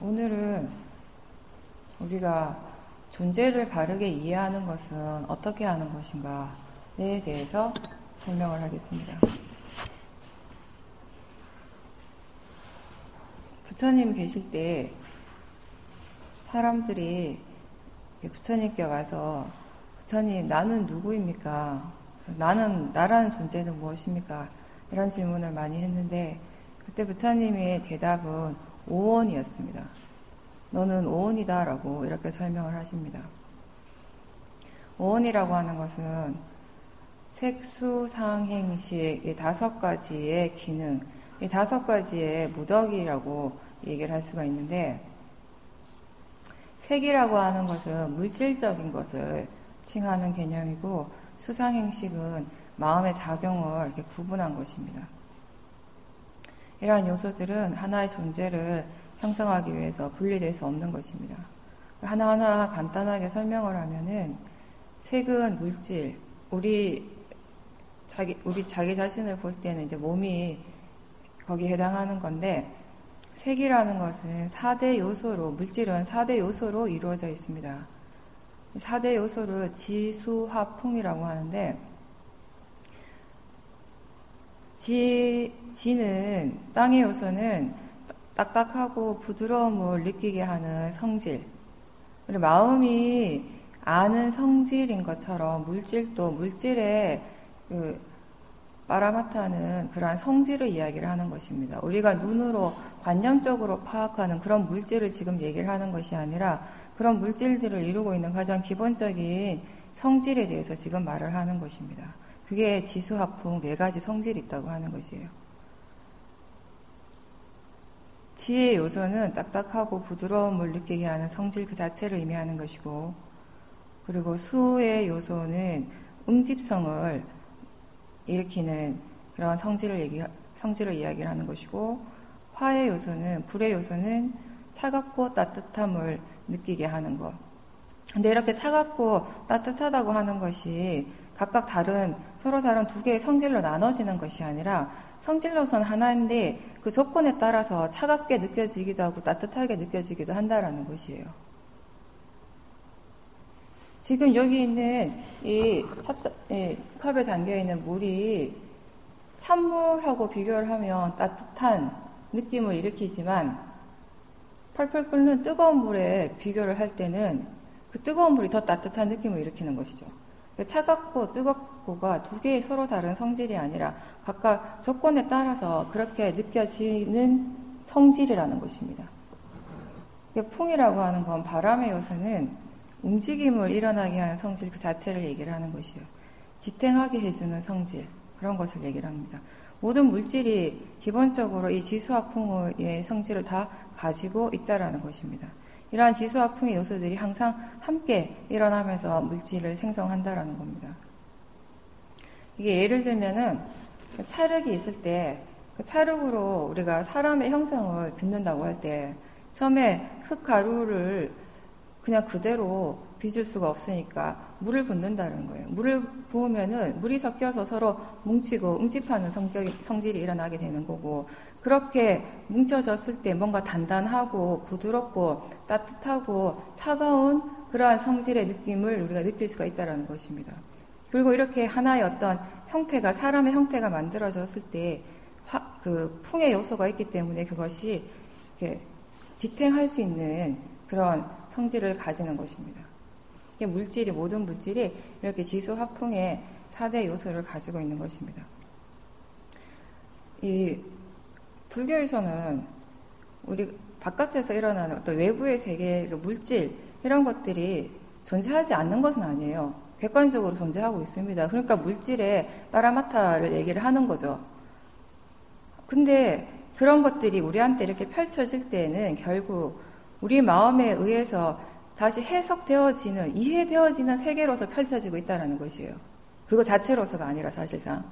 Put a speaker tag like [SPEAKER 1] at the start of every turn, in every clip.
[SPEAKER 1] 오늘은 우리가 존재를 바르게 이해하는 것은 어떻게 하는 것인가에 대해서 설명을 하겠습니다. 부처님 계실 때 사람들이 부처님께 와서 부처님, 나는 누구입니까? 나라는 존재는 무엇입니까? 이런 질문을 많이 했는데 그때 부처님의 대답은 오온이었습니다. 너는 오온이다 라고 이렇게 설명을 하십니다. 오온이라고 하는 것은 색수상행식 이 5가지의 기능, 이 5가지의 무덕이라고 얘기를 할 수가 있는데, 색이라고 하는 것은 물질적인 것을 칭하는 개념이고, 수상행식은 마음의 작용을 이렇게 구분한 것입니다. 이러한 요소들은 하나의 존재를 형성하기 위해서 분리될 수 없는 것입니다. 하나하나 간단하게 설명을 하면은, 색은 물질, 우리 자기 자신을 볼 때는 이제 몸이 거기에 해당하는 건데, 색이라는 것은 4대 요소로, 물질은 4대 요소로 이루어져 있습니다. 4대 요소를 지수화풍이라고 하는데, 지는, 땅의 요소는 딱딱하고 부드러움을 느끼게 하는 성질, 그리고 마음이 아는 성질인 것처럼 물질도 물질의 빠라마타는 그러한 성질을 이야기를 하는 것입니다. 우리가 눈으로 관념적으로 파악하는 그런 물질을 지금 얘기를 하는 것이 아니라 그런 물질들을 이루고 있는 가장 기본적인 성질에 대해서 지금 말을 하는 것입니다. 그게 지수화풍 4가지 성질이 있다고 하는 것이에요. 지의 요소는 딱딱하고 부드러움을 느끼게 하는 성질 그 자체를 의미하는 것이고, 그리고 수의 요소는 응집성을 일으키는 그런 성질을 이야기를 하는 것이고, 화의 요소는, 불의 요소는 차갑고 따뜻함을 느끼게 하는 것. 근데 이렇게 차갑고 따뜻하다고 하는 것이 각각 서로 다른 2개의 성질로 나눠지는 것이 아니라 성질로서는 하나인데 그 조건에 따라서 차갑게 느껴지기도 하고 따뜻하게 느껴지기도 한다라는 것이에요. 지금 여기 있는 이 컵에 담겨있는 물이 찬물하고 비교를 하면 따뜻한 느낌을 일으키지만 펄펄 끓는 뜨거운 물에 비교를 할 때는 그 뜨거운 물이 더 따뜻한 느낌을 일으키는 것이죠. 차갑고 뜨겁고가 2개의 서로 다른 성질이 아니라 각각 조건에 따라서 그렇게 느껴지는 성질이라는 것입니다. 풍이라고 하는 건 바람의 요소는 움직임을 일어나게 하는 성질 그 자체를 얘기를 하는 것이에요. 지탱하게 해주는 성질, 그런 것을 얘기를 합니다. 모든 물질이 기본적으로 이 지수화풍의 성질을 다 가지고 있다라는 것입니다. 이러한 지수화풍의 요소들이 항상 함께 일어나면서 물질을 생성한다라는 겁니다. 이게 예를 들면은 찰흙이 있을 때 그 찰흙으로 우리가 사람의 형상을 빚는다고 할 때 처음에 흙가루를 그냥 그대로 빚을 수가 없으니까 물을 붓는다는 거예요. 물을 부으면은 물이 섞여서 서로 뭉치고 응집하는 성질이 일어나게 되는 거고, 그렇게 뭉쳐졌을 때 뭔가 단단하고 부드럽고 따뜻하고 차가운 그러한 성질의 느낌을 우리가 느낄 수가 있다는 것입니다. 그리고 이렇게 하나의 어떤 형태가, 사람의 형태가 만들어졌을 때 그 풍의 요소가 있기 때문에 그것이 이렇게 지탱할 수 있는 그런 성질을 가지는 것입니다. 모든 물질이 이렇게 지수화풍의 4대 요소를 가지고 있는 것입니다. 이 불교에서는 우리 바깥에서 일어나는 어떤 외부의 세계, 물질 이런 것들이 존재하지 않는 것은 아니에요. 객관적으로 존재하고 있습니다. 그러니까 물질의 빠라마타를 얘기를 하는 거죠. 근데 그런 것들이 우리한테 이렇게 펼쳐질 때에는 결국 우리 마음에 의해서 다시 해석되어지는, 이해되어지는 세계로서 펼쳐지고 있다는 것이에요. 그거 자체로서가 아니라 사실상.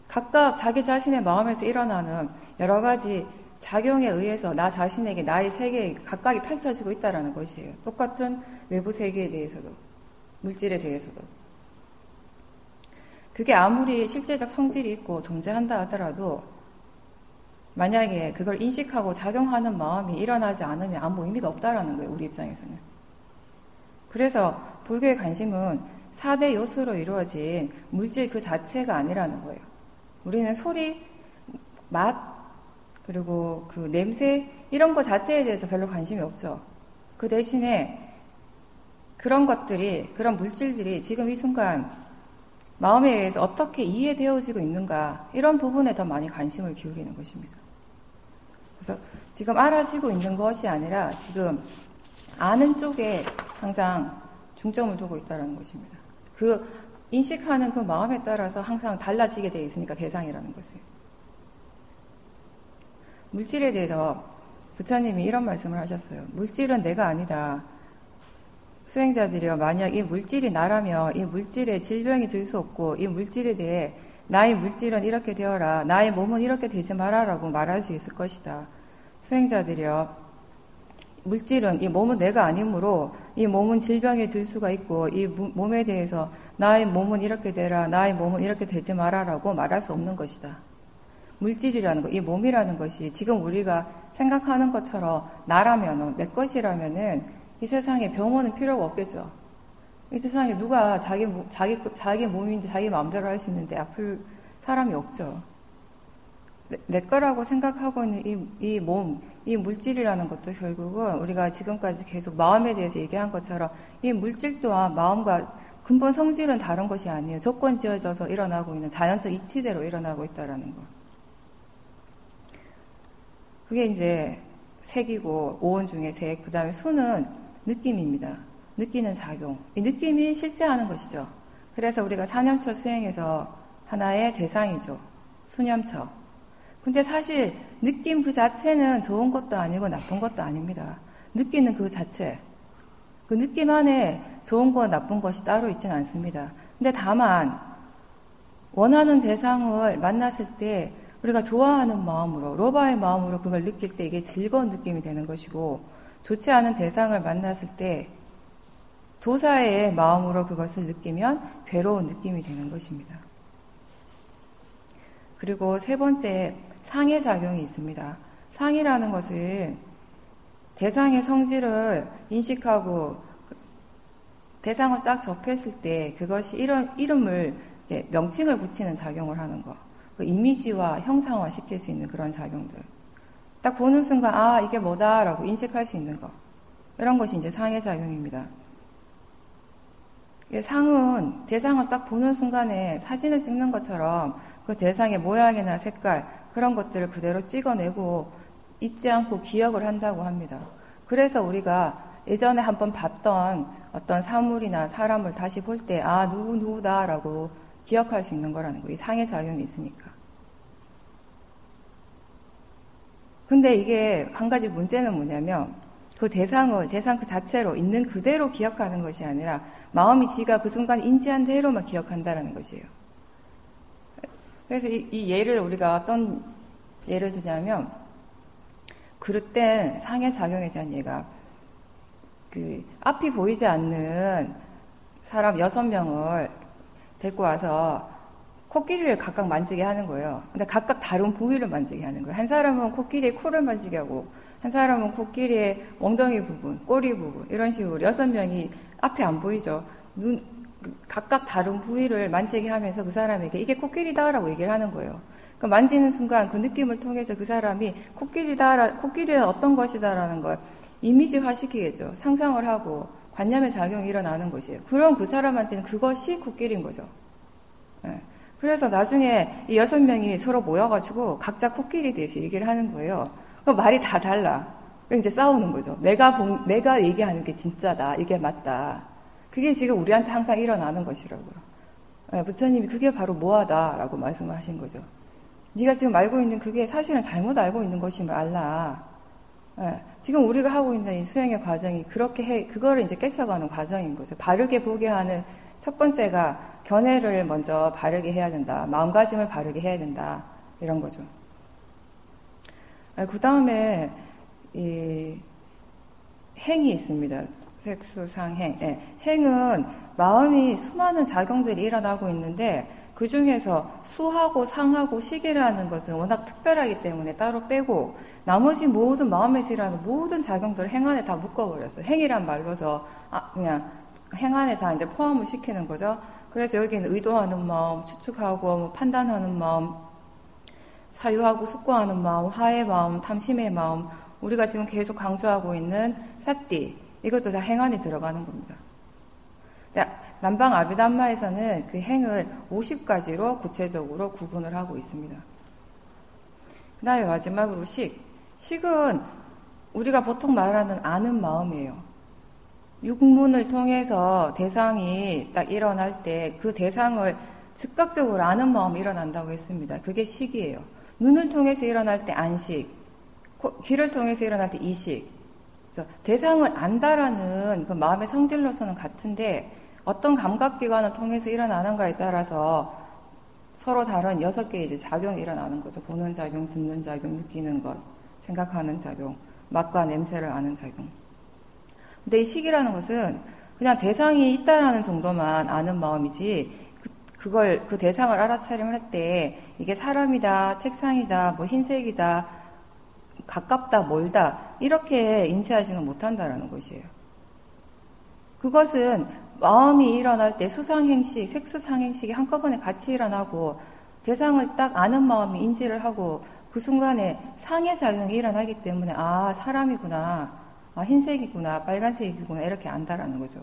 [SPEAKER 1] 각각 자기 자신의 마음에서 일어나는 여러 가지 작용에 의해서 나 자신에게 나의 세계에 각각이 펼쳐지고 있다는 것이에요. 똑같은 외부 세계에 대해서도, 물질에 대해서도. 그게 아무리 실제적 성질이 있고 존재한다 하더라도 만약에 그걸 인식하고 작용하는 마음이 일어나지 않으면 아무 의미가 없다라는 거예요, 우리 입장에서는. 그래서 불교의 관심은 4대 요소로 이루어진 물질 그 자체가 아니라는 거예요. 우리는 소리, 맛, 그리고 그 냄새, 이런 것 자체에 대해서 별로 관심이 없죠. 그 대신에 그런 것들이, 그런 물질들이 지금 이 순간 마음에 의해서 어떻게 이해되어지고 있는가, 이런 부분에 더 많이 관심을 기울이는 것입니다. 그래서 지금 알아지고 있는 것이 아니라 지금 아는 쪽에 항상 중점을 두고 있다는 것입니다. 그 인식하는 그 마음에 따라서 항상 달라지게 되어 있으니까 대상이라는 것이에요. 물질에 대해서 부처님이 이런 말씀을 하셨어요. 물질은 내가 아니다. 수행자들이여, 만약 이 물질이 나라면 이 물질에 질병이 들 수 없고, 이 물질에 대해 나의 물질은 이렇게 되어라, 나의 몸은 이렇게 되지 마라라고 말할 수 있을 것이다. 수행자들이여, 물질은, 이 몸은 내가 아니므로 이 몸은 질병에 들 수가 있고, 이 몸에 대해서 나의 몸은 이렇게 되라, 나의 몸은 이렇게 되지 마라라고 말할 수 없는 것이다. 물질이라는 것, 이 몸이라는 것이 지금 우리가 생각하는 것처럼 나라면은, 내 것이라면은 이 세상에 병원은 필요가 없겠죠. 이 세상에 누가 자기 몸인지 자기 마음대로 할 수 있는데 아플 사람이 없죠. 내 거라고 생각하고 있는 이 몸, 이 물질이라는 것도 결국은 우리가 지금까지 계속 마음에 대해서 얘기한 것처럼 이 물질 또한 마음과 근본 성질은 다른 것이 아니에요. 조건 지어져서 일어나고 있는 자연적 이치대로 일어나고 있다는 거. 그게 이제 색이고, 오온 중에 색, 그 다음에 수는 느낌입니다. 느끼는 작용. 이 느낌이 실제하는 것이죠. 그래서 우리가 사념처 수행에서 하나의 대상이죠. 수념처. 근데 사실 느낌 그 자체는 좋은 것도 아니고 나쁜 것도 아닙니다. 느끼는 그 자체. 그 느낌 안에 좋은 것, 나쁜 것이 따로 있지는 않습니다. 근데 다만 원하는 대상을 만났을 때 우리가 좋아하는 마음으로, 로바의 마음으로 그걸 느낄 때 이게 즐거운 느낌이 되는 것이고, 좋지 않은 대상을 만났을 때 도사의 마음으로 그것을 느끼면 괴로운 느낌이 되는 것입니다. 그리고 세 번째, 상해작용이 있습니다. 상이라는 것은 대상의 성질을 인식하고 대상을 딱 접했을 때 그것이 이름을, 명칭을 붙이는 작용을 하는 것. 그 이미지와 형상화 시킬 수 있는 그런 작용들. 딱 보는 순간, 아, 이게 뭐다라고 인식할 수 있는 것. 이런 것이 이제 상해작용입니다. 상은 대상을 딱 보는 순간에 사진을 찍는 것처럼 그 대상의 모양이나 색깔, 그런 것들을 그대로 찍어내고 잊지 않고 기억을 한다고 합니다. 그래서 우리가 예전에 한번 봤던 어떤 사물이나 사람을 다시 볼 때, 아, 누구다라고 기억할 수 있는 거라는 거예요. 이 상해작용이 있으니까. 근데 이게 한 가지 문제는 뭐냐면, 그 대상 그 자체로 있는 그대로 기억하는 것이 아니라 마음이 지가 그 순간 인지한 대로만 기억한다는 것이에요. 그래서 이 예를 우리가 어떤 예를 드냐면, 그릇된 상해작용에 대한 예가, 그 앞이 보이지 않는 사람 6명을 데리고 와서 코끼리를 각각 만지게 하는 거예요. 근데 각각 다른 부위를 만지게 하는 거예요. 한 사람은 코끼리의 코를 만지게 하고, 한 사람은 코끼리의 엉덩이 부분, 꼬리 부분, 이런 식으로 6명이 앞에 안 보이죠. 각각 다른 부위를 만지게 하면서 그 사람에게 이게 코끼리다라고 얘기를 하는 거예요. 그 만지는 순간 그 느낌을 통해서 그 사람이 코끼리는 어떤 것이다라는 걸 이미지화 시키겠죠. 상상을 하고 관념의 작용이 일어나는 것이에요. 그럼 그 사람한테는 그것이 코끼리인 거죠. 네. 그래서 나중에 이 6명이 서로 모여가지고 각자 코끼리에 대해서 얘기를 하는 거예요. 그럼 말이 다 달라. 이제 싸우는 거죠. 내가 얘기하는 게 진짜다. 이게 맞다. 그게 지금 우리한테 항상 일어나는 것이라고요. 네, 부처님이 그게 바로 뭐하다라고 말씀하신 거죠. 네가 지금 알고 있는 그게 사실은 잘못 알고 있는 것임을 알라. 네, 지금 우리가 하고 있는 이 수행의 과정이 그거를 이제 깨쳐가는 과정인 거죠. 바르게 보게 하는 첫 번째가 견해를 먼저 바르게 해야 된다. 마음가짐을 바르게 해야 된다. 이런 거죠. 그 다음에 이 행이 있습니다. 색수상행. 예. 행은 마음이 수많은 작용들이 일어나고 있는데 그 중에서 수하고 상하고 식이라는 것은 워낙 특별하기 때문에 따로 빼고 나머지 모든 마음에서 일어나는 모든 작용들을 행 안에 다 묶어버렸어요. 행이란 말로서 그냥 행 안에 다 이제 포함을 시키는 거죠. 그래서 여기는 의도하는 마음, 추측하고 뭐 판단하는 마음, 사유하고 숙고하는 마음, 화의 마음, 탐심의 마음, 우리가 지금 계속 강조하고 있는 사띠, 이것도 다 행 안에 들어가는 겁니다. 남방 아비담마에서는 그 행을 50가지로 구체적으로 구분을 하고 있습니다. 그 다음에 마지막으로 식. 식은 우리가 보통 말하는 아는 마음이에요. 육문을 통해서 대상이 딱 일어날 때 그 대상을 즉각적으로 아는 마음이 일어난다고 했습니다. 그게 식이에요. 눈을 통해서 일어날 때 안식, 귀를 통해서 일어날 때 이식. 그래서 대상을 안다라는 그 마음의 성질로서는 같은데 어떤 감각기관을 통해서 일어나는가에 따라서 서로 다른 6개의 이제 작용이 일어나는 거죠. 보는 작용, 듣는 작용, 느끼는 것, 생각하는 작용, 맛과 냄새를 아는 작용. 근데 이 식이라는 것은 그냥 대상이 있다라는 정도만 아는 마음이지, 그 대상을 알아차림할 때 이게 사람이다, 책상이다, 뭐 흰색이다, 가깝다, 멀다, 이렇게 인지하지는 못한다라는 것이에요. 그것은 마음이 일어날 때 수상행식, 색수상행식이 한꺼번에 같이 일어나고 대상을 딱 아는 마음이 인지를 하고 그 순간에 상해 작용이 일어나기 때문에 사람이구나, 흰색이구나, 빨간색이구나 이렇게 안다라는 거죠.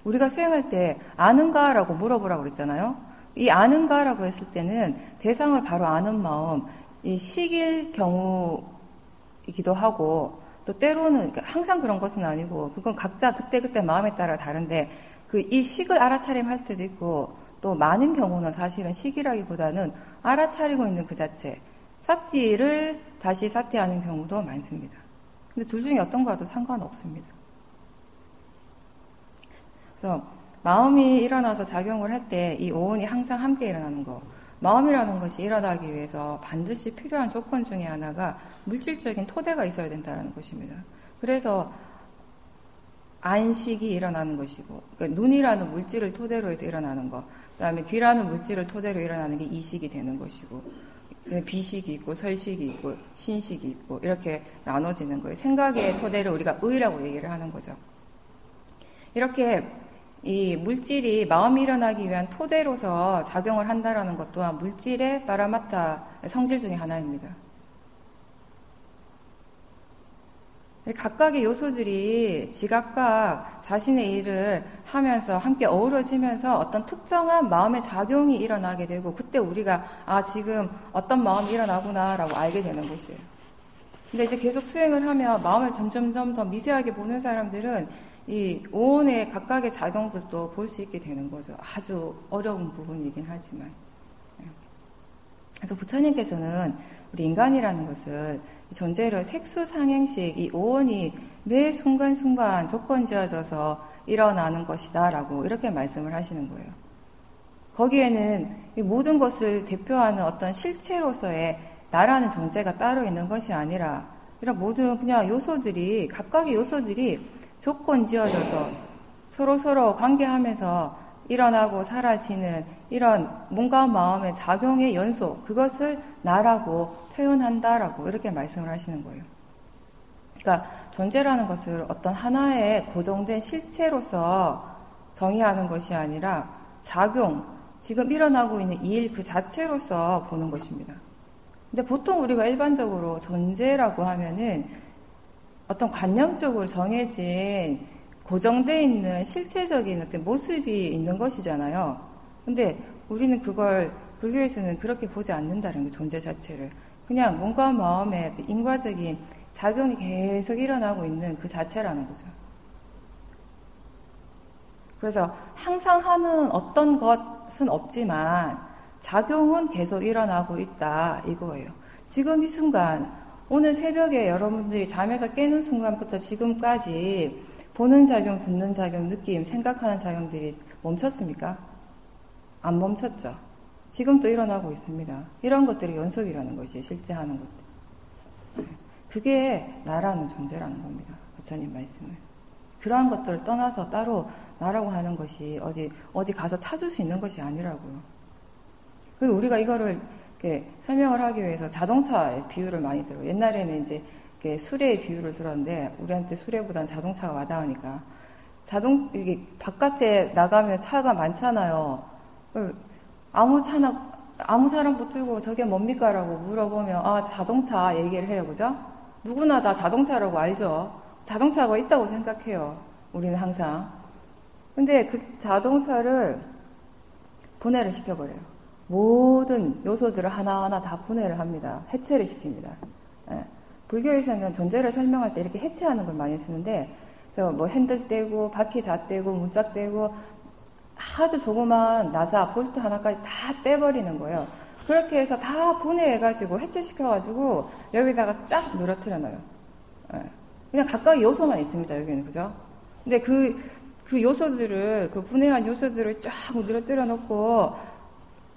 [SPEAKER 1] 우리가 수행할 때 아는가라고 물어보라고 그랬잖아요. 이 아는가라고 했을 때는 대상을 바로 아는 마음, 이 식일 경우이기도 하고 또 때로는 항상 그런 것은 아니고 그건 각자 그때그때 마음에 따라 다른데 이 식을 알아차림할 때도 있고 또 많은 경우는 사실은 식이라기보다는 알아차리고 있는 그 자체 사티를 다시 사티하는 경우도 많습니다. 근데 둘 중에 어떤 거와도 상관없습니다. 그래서 마음이 일어나서 작용을 할 때 이 오온이 항상 함께 일어나는 거. 마음이라는 것이 일어나기 위해서 반드시 필요한 조건 중에 하나가 물질적인 토대가 있어야 된다는 것입니다. 그래서 안식이 일어나는 것이고, 그러니까 눈이라는 물질을 토대로 해서 일어나는 것, 그 다음에 귀라는 물질을 토대로 일어나는 게 이식이 되는 것이고, 비식이 있고, 설식이 있고, 신식이 있고, 이렇게 나눠지는 거예요. 생각의 토대를 우리가 의라고 얘기를 하는 거죠. 이렇게 이 물질이 마음이 일어나기 위한 토대로서 작용을 한다라는 것 또한 물질의 파라마타 성질 중에 하나입니다. 각각의 요소들이 지각각 자신의 일을 하면서 함께 어우러지면서 어떤 특정한 마음의 작용이 일어나게 되고 그때 우리가 지금 어떤 마음이 일어나구나 라고 알게 되는 것이에요. 근데 이제 계속 수행을 하면 마음을 점점점 더 미세하게 보는 사람들은 이 오온의 각각의 작용들도 볼 수 있게 되는 거죠. 아주 어려운 부분이긴 하지만. 그래서 부처님께서는 우리 인간이라는 것을 존재를 색수상행식 이 오온이 매 순간순간 조건지어져서 일어나는 것이다 라고 이렇게 말씀을 하시는 거예요. 거기에는 이 모든 것을 대표하는 어떤 실체로서의 나라는 존재가 따로 있는 것이 아니라 이런 모든 그냥 요소들이 각각의 요소들이 조건 지어져서 서로 관계하면서 일어나고 사라지는 이런 몸과 마음의 작용의 연속, 그것을 나라고 표현한다라고 이렇게 말씀을 하시는 거예요. 그러니까 존재라는 것을 어떤 하나의 고정된 실체로서 정의하는 것이 아니라 작용, 지금 일어나고 있는 일 그 자체로서 보는 것입니다. 근데 보통 우리가 일반적으로 존재라고 하면은 어떤 관념적으로 정해진 고정되어 있는 실체적인 어떤 모습이 있는 것이잖아요. 근데 우리는 그걸 불교에서는 그렇게 보지 않는다는 게 존재 자체를. 그냥 몸과 마음의 인과적인 작용이 계속 일어나고 있는 그 자체라는 거죠. 그래서 항상 하는 어떤 것은 없지만 작용은 계속 일어나고 있다 이거예요. 지금 이 순간 오늘 새벽에 여러분들이 잠에서 깨는 순간부터 지금까지 보는 작용, 듣는 작용, 느낌, 생각하는 작용들이 멈췄습니까? 안 멈췄죠. 지금 또 일어나고 있습니다. 이런 것들이 연속이라는 것이 실제 하는 것들. 그게 나라는 존재라는 겁니다. 부처님 말씀은. 그러한 것들을 떠나서 따로 나라고 하는 것이 어디 가서 찾을 수 있는 것이 아니라고요. 그리고 우리가 이거를 이렇게 설명을 하기 위해서 자동차의 비유를 많이 들어요. 옛날에는 이제 이렇게 수레의 비유를 들었는데, 우리한테 수레보다는 자동차가 와닿으니까. 이게 바깥에 나가면 차가 많잖아요. 아무 사람 붙들고 저게 뭡니까? 라고 물어보면, 아, 자동차 얘기를 해요. 그죠? 누구나 다 자동차라고 알죠? 자동차가 있다고 생각해요. 우리는 항상. 근데 그 자동차를 분해를 시켜버려요. 모든 요소들을 하나하나 다 분해를 합니다. 해체를 시킵니다. 예. 불교에서는 존재를 설명할 때 이렇게 해체하는 걸 많이 쓰는데, 그래서 뭐 핸들 떼고, 바퀴 다 떼고, 문짝 떼고, 아주 조그만 나사, 볼트 하나까지 다 떼버리는 거예요. 그렇게 해서 다 분해해가지고, 해체시켜가지고, 여기다가 쫙 늘어뜨려 놔요. 예. 그냥 각각의 요소만 있습니다, 여기는. 그죠? 근데 그 요소들을, 그 분해한 요소들을 쫙 늘어뜨려 놓고,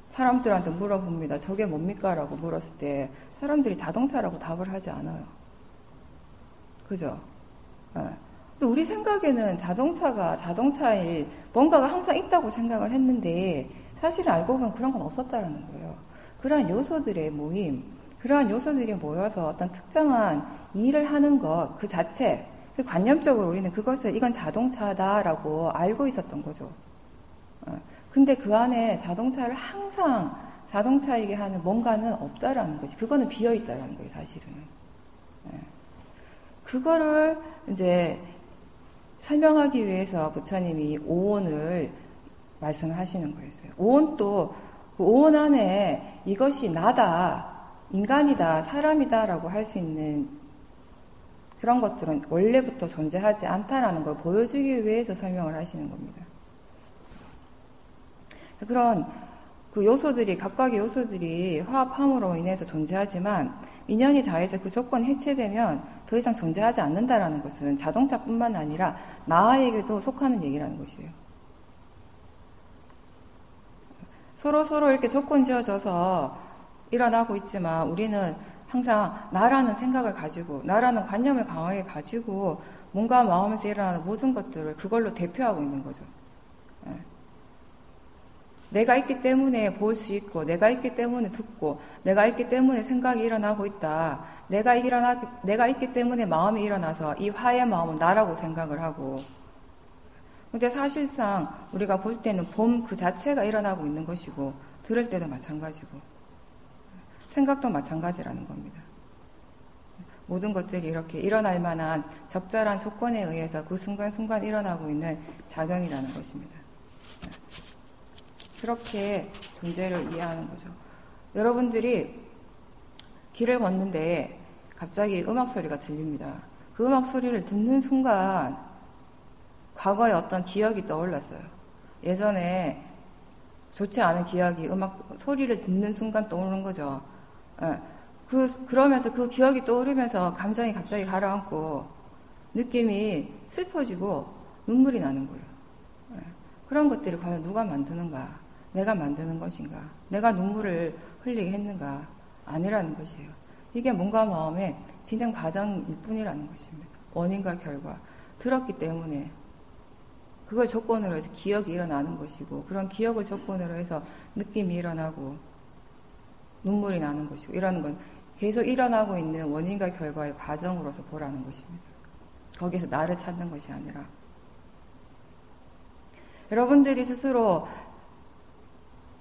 [SPEAKER 1] 사람들한테 물어봅니다. 저게 뭡니까? 라고 물었을 때, 사람들이 자동차라고 답을 하지 않아요. 그죠? 예. 또 우리 생각에는 자동차에 뭔가가 항상 있다고 생각을 했는데, 사실 알고 보면 그런 건 없었다라는 거예요. 그러한 요소들의 모임, 그러한 요소들이 모여서 어떤 특정한 일을 하는 것, 그 자체, 관념적으로 우리는 이건 자동차다라고 알고 있었던 거죠. 근데 그 안에 자동차를 항상 자동차이게 하는 뭔가는 없다라는 거지. 그거는 비어있다라는 거예요, 사실은. 그거를 이제 설명하기 위해서 부처님이 오온을 말씀하시는 거였어요. 오온도 그 오온 안에 이것이 나다, 인간이다, 사람이다라고 할 수 있는 그런 것들은 원래부터 존재하지 않다라는 걸 보여주기 위해서 설명을 하시는 겁니다. 그런 그 요소들이, 각각의 요소들이 화합함으로 인해서 존재하지만 인연이 다해서 그 조건이 해체되면 더 이상 존재하지 않는다라는 것은 자동차뿐만 아니라 나에게도 속하는 얘기라는 것이에요. 서로 이렇게 조건 지어져서 일어나고 있지만 우리는 항상 나라는 생각을 가지고, 나라는 관념을 강하게 가지고 뭔가 마음에서 일어나는 모든 것들을 그걸로 대표하고 있는 거죠. 내가 있기 때문에 볼 수 있고, 내가 있기 때문에 듣고, 내가 있기 때문에 생각이 일어나고 있다. 내가 있기 때문에 마음이 일어나서 이 화의 마음은 나라고 생각을 하고. 근데 사실상 우리가 볼 때는 봄 그 자체가 일어나고 있는 것이고, 들을 때도 마찬가지고, 생각도 마찬가지라는 겁니다. 모든 것들이 이렇게 일어날 만한 적절한 조건에 의해서 그 순간순간 일어나고 있는 작용이라는 것입니다. 그렇게 존재를 이해하는 거죠. 여러분들이 길을 걷는데 갑자기 음악 소리가 들립니다. 그 음악 소리를 듣는 순간 과거의 어떤 기억이 떠올랐어요. 예전에 좋지 않은 기억이 음악 소리를 듣는 순간 떠오르는 거죠. 그러면서 그 기억이 떠오르면서 감정이 갑자기 가라앉고 느낌이 슬퍼지고 눈물이 나는 거예요. 그런 것들이 과연 누가 만드는가? 내가 만드는 것인가? 내가 눈물을 흘리게 했는가? 아니라는 것이에요. 이게 몸과 마음의 진행 과정일 뿐이라는 것입니다. 원인과 결과. 들었기 때문에 그걸 조건으로 해서 기억이 일어나는 것이고, 그런 기억을 조건으로 해서 느낌이 일어나고 눈물이 나는 것이고, 이라는 건 계속 일어나고 있는 원인과 결과의 과정으로서 보라는 것입니다. 거기서 나를 찾는 것이 아니라. 여러분들이 스스로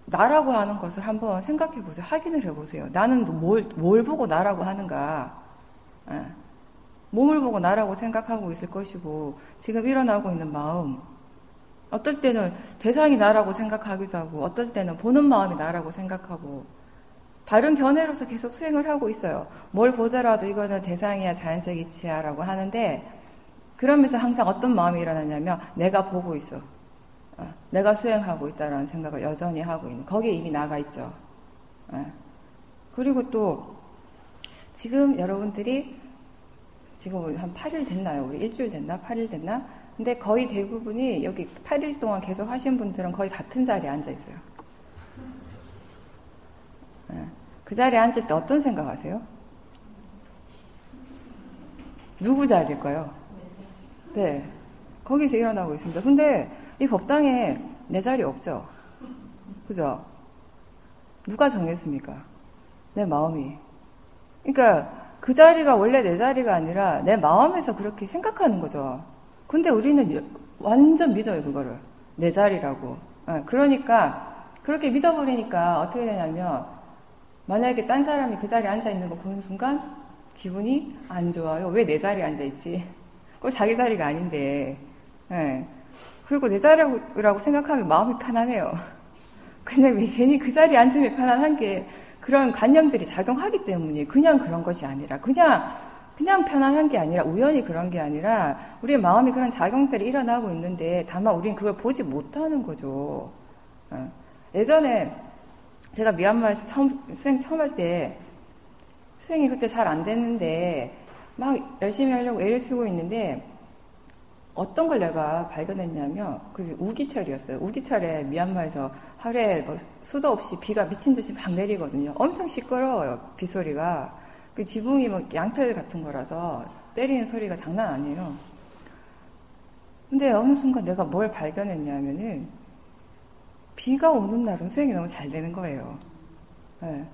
[SPEAKER 1] 나라고 하는 것을 한번 생각해 보세요. 확인을 해 보세요. 나는 뭘 보고 나라고 하는가? 몸을 보고 나라고 생각하고 있을 것이고, 지금 일어나고 있는 마음. 어떨 때는 대상이 나라고 생각하기도 하고, 어떨 때는 보는 마음이 나라고 생각하고, 바른 견해로서 계속 수행을 하고 있어요. 뭘 보더라도 이거는 대상이야, 자연적 이치야 라고 하는데, 그러면서 항상 어떤 마음이 일어나냐면, 내가 보고 있어. 내가 수행하고 있다라는 생각을 여전히 하고 있는, 거기에 이미 나가 있죠. 그리고 또 지금 여러분들이 지금 한 8일 됐나요? 우리 일주일 됐나? 8일 됐나? 근데 거의 대부분이 여기 8일 동안 계속 하신 분들은 거의 같은 자리에 앉아 있어요. 그 자리에 앉을 때 어떤 생각하세요? 누구 자리일까요? 네. 거기서 일어나고 있습니다. 근데 이 법당에 내 자리 없죠. 그죠? 누가 정했습니까? 내 마음이. 그러니까 그 자리가 원래 내 자리가 아니라 내 마음에서 그렇게 생각하는 거죠. 근데 우리는 완전 믿어요, 그거를. 내 자리라고. 그러니까 그렇게 믿어버리니까 어떻게 되냐면 만약에 딴 사람이 그 자리에 앉아있는 거 보는 순간 기분이 안 좋아요. 왜 내 자리에 앉아있지? 꼭 자기 자리가 아닌데. 예. 그리고 내 자리라고 생각하면 마음이 편안해요. 그냥 괜히 그 자리에 앉으면 편안한 게 그런 관념들이 작용하기 때문에 그냥 그런 것이 아니라 그냥 편안한 게 아니라 우연히 그런 게 아니라 우리의 마음이 그런 작용들이 일어나고 있는데 다만 우리는 그걸 보지 못하는 거죠. 예전에 제가 미얀마에서 수행 처음 할 때 수행이 그때 잘 안 됐는데 막 열심히 하려고 애를 쓰고 있는데 어떤 걸 내가 발견했냐면 그 우기철이었어요. 우기철에 미얀마에서 하루에 뭐 수도 없이 비가 미친 듯이 막 내리거든요. 엄청 시끄러워요. 빗소리가. 그 지붕이 뭐 양철 같은 거라서 때리는 소리가 장난 아니에요. 근데 어느 순간 내가 뭘 발견했냐면은 비가 오는 날은 수행이 너무 잘 되는 거예요. 네.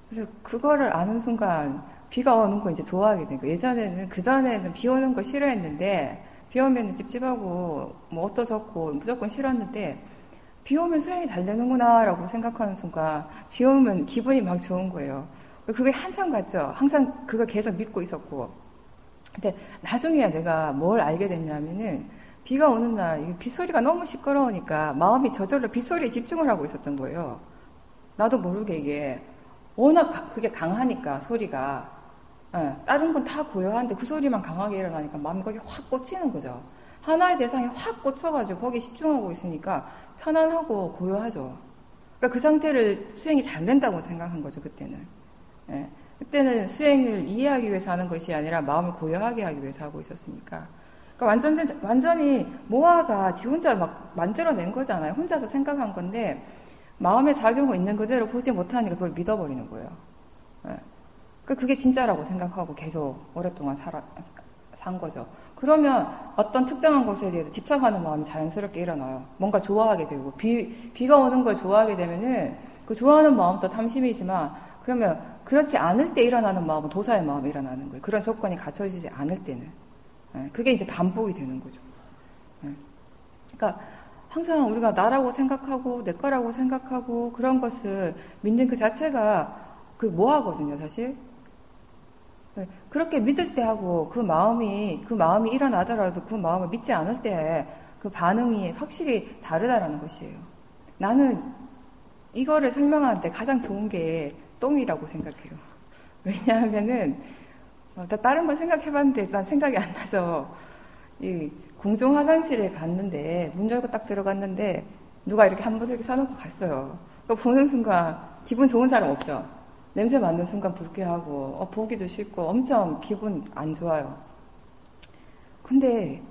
[SPEAKER 1] 그래서 그거를 아는 순간 비가 오는 거 이제 좋아하게 된 거예요. 예전에는 그전에는 비 오는 거 싫어했는데 비 오면 찝찝하고 뭐 옷도 젖고 무조건 싫었는데 비 오면 수행이 잘 되는구나 라고 생각하는 순간 비 오면 기분이 막 좋은 거예요. 그게 한참 갔죠. 항상 그걸 계속 믿고 있었고 근데 나중에 내가 뭘 알게 됐냐면은 비가 오는 날 빗소리가 너무 시끄러우니까 마음이 저절로 빗소리에 집중을 하고 있었던 거예요. 나도 모르게 이게 워낙 그게 강하니까 소리가 다른 건 다 고요한데 그 소리만 강하게 일어나니까 마음이 거기 확 꽂히는 거죠. 하나의 대상에 확 꽂혀가지고 거기 집중하고 있으니까 편안하고 고요하죠. 그러니까 그 상태를 수행이 잘 된다고 생각한 거죠, 그때는. 예. 그때는 수행을 이해하기 위해서 하는 것이 아니라 마음을 고요하게 하기 위해서 하고 있었으니까. 그러니까 완전히 모아가 지 혼자 막 만들어낸 거잖아요. 혼자서 생각한 건데 마음의 작용이 있는 그대로 보지 못하니까 그걸 믿어버리는 거예요. 예. 그게 진짜라고 생각하고 계속 오랫동안 산 거죠. 그러면 어떤 특정한 것에 대해서 집착하는 마음이 자연스럽게 일어나요. 뭔가 좋아하게 되고 비가 오는 걸 좋아하게 되면은 그 좋아하는 마음도 탐심이지만 그러면 그렇지 않을 때 일어나는 마음은 도사의 마음이 일어나는 거예요. 그런 조건이 갖춰지지 않을 때는. 그게 이제 반복이 되는 거죠. 그러니까 항상 우리가 나라고 생각하고 내 거라고 생각하고 그런 것을 믿는 그 자체가 그 뭐하거든요, 사실. 그렇게 믿을 때 하고 그 마음이 일어나더라도 그 마음을 믿지 않을 때 그 반응이 확실히 다르다라는 것이에요. 나는 이거를 설명하는데 가장 좋은 게 똥이라고 생각해요. 왜냐하면은 다른 걸 생각해봤는데 난 생각이 안 나서 이 공중 화장실에 갔는데 문 열고 딱 들어갔는데 누가 이렇게 한 번 이렇게 사놓고 갔어요. 보는 순간 기분 좋은 사람 없죠. 냄새 맡는 순간 불쾌하고 보기도 싫고 엄청 기분 안 좋아요. 근데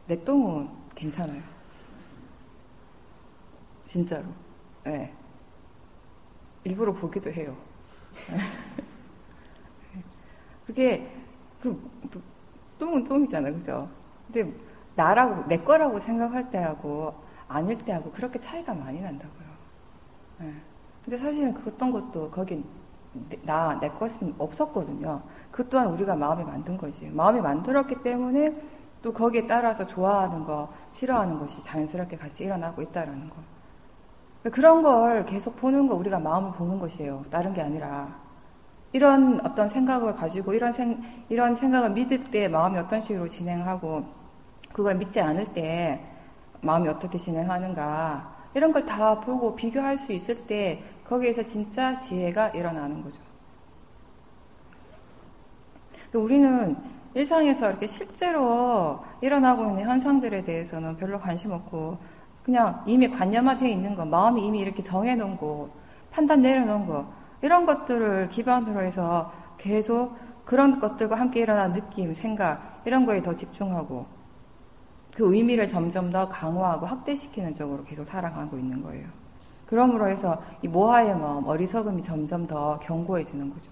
[SPEAKER 1] 내 똥은 괜찮아요. 진짜로. 네. 일부러 보기도 해요. 그게 똥은 똥이잖아요, 그죠? 근데 내 거라고 생각할 때하고 아닐 때하고 그렇게 차이가 많이 난다고요. 네. 근데 사실은 어떤 것도 거기 내 것은 없었거든요. 그 또한 우리가 마음에 만든 거지. 마음에 만들었기 때문에 또 거기에 따라서 좋아하는 거, 싫어하는 것이 자연스럽게 같이 일어나고 있다라는 거. 그런 걸 계속 보는 거 우리가 마음을 보는 것이에요. 다른 게 아니라. 이런 어떤 생각을 가지고 이런 생각을 믿을 때 마음이 어떤 식으로 진행하고 그걸 믿지 않을 때 마음이 어떻게 진행하는가 이런 걸 다 보고 비교할 수 있을 때 거기에서 진짜 지혜가 일어나는 거죠. 우리는 일상에서 이렇게 실제로 일어나고 있는 현상들에 대해서는 별로 관심 없고 그냥 이미 관념화되어 있는 거, 마음이 이미 이렇게 정해놓은 거, 판단 내려놓은 거 이런 것들을 기반으로 해서 계속 그런 것들과 함께 일어난 느낌, 생각 이런 거에 더 집중하고 그 의미를 점점 더 강화하고 확대시키는 쪽으로 계속 살아가고 있는 거예요. 그러므로 해서 이 모하의 마음, 어리석음이 점점 더 견고해지는 거죠.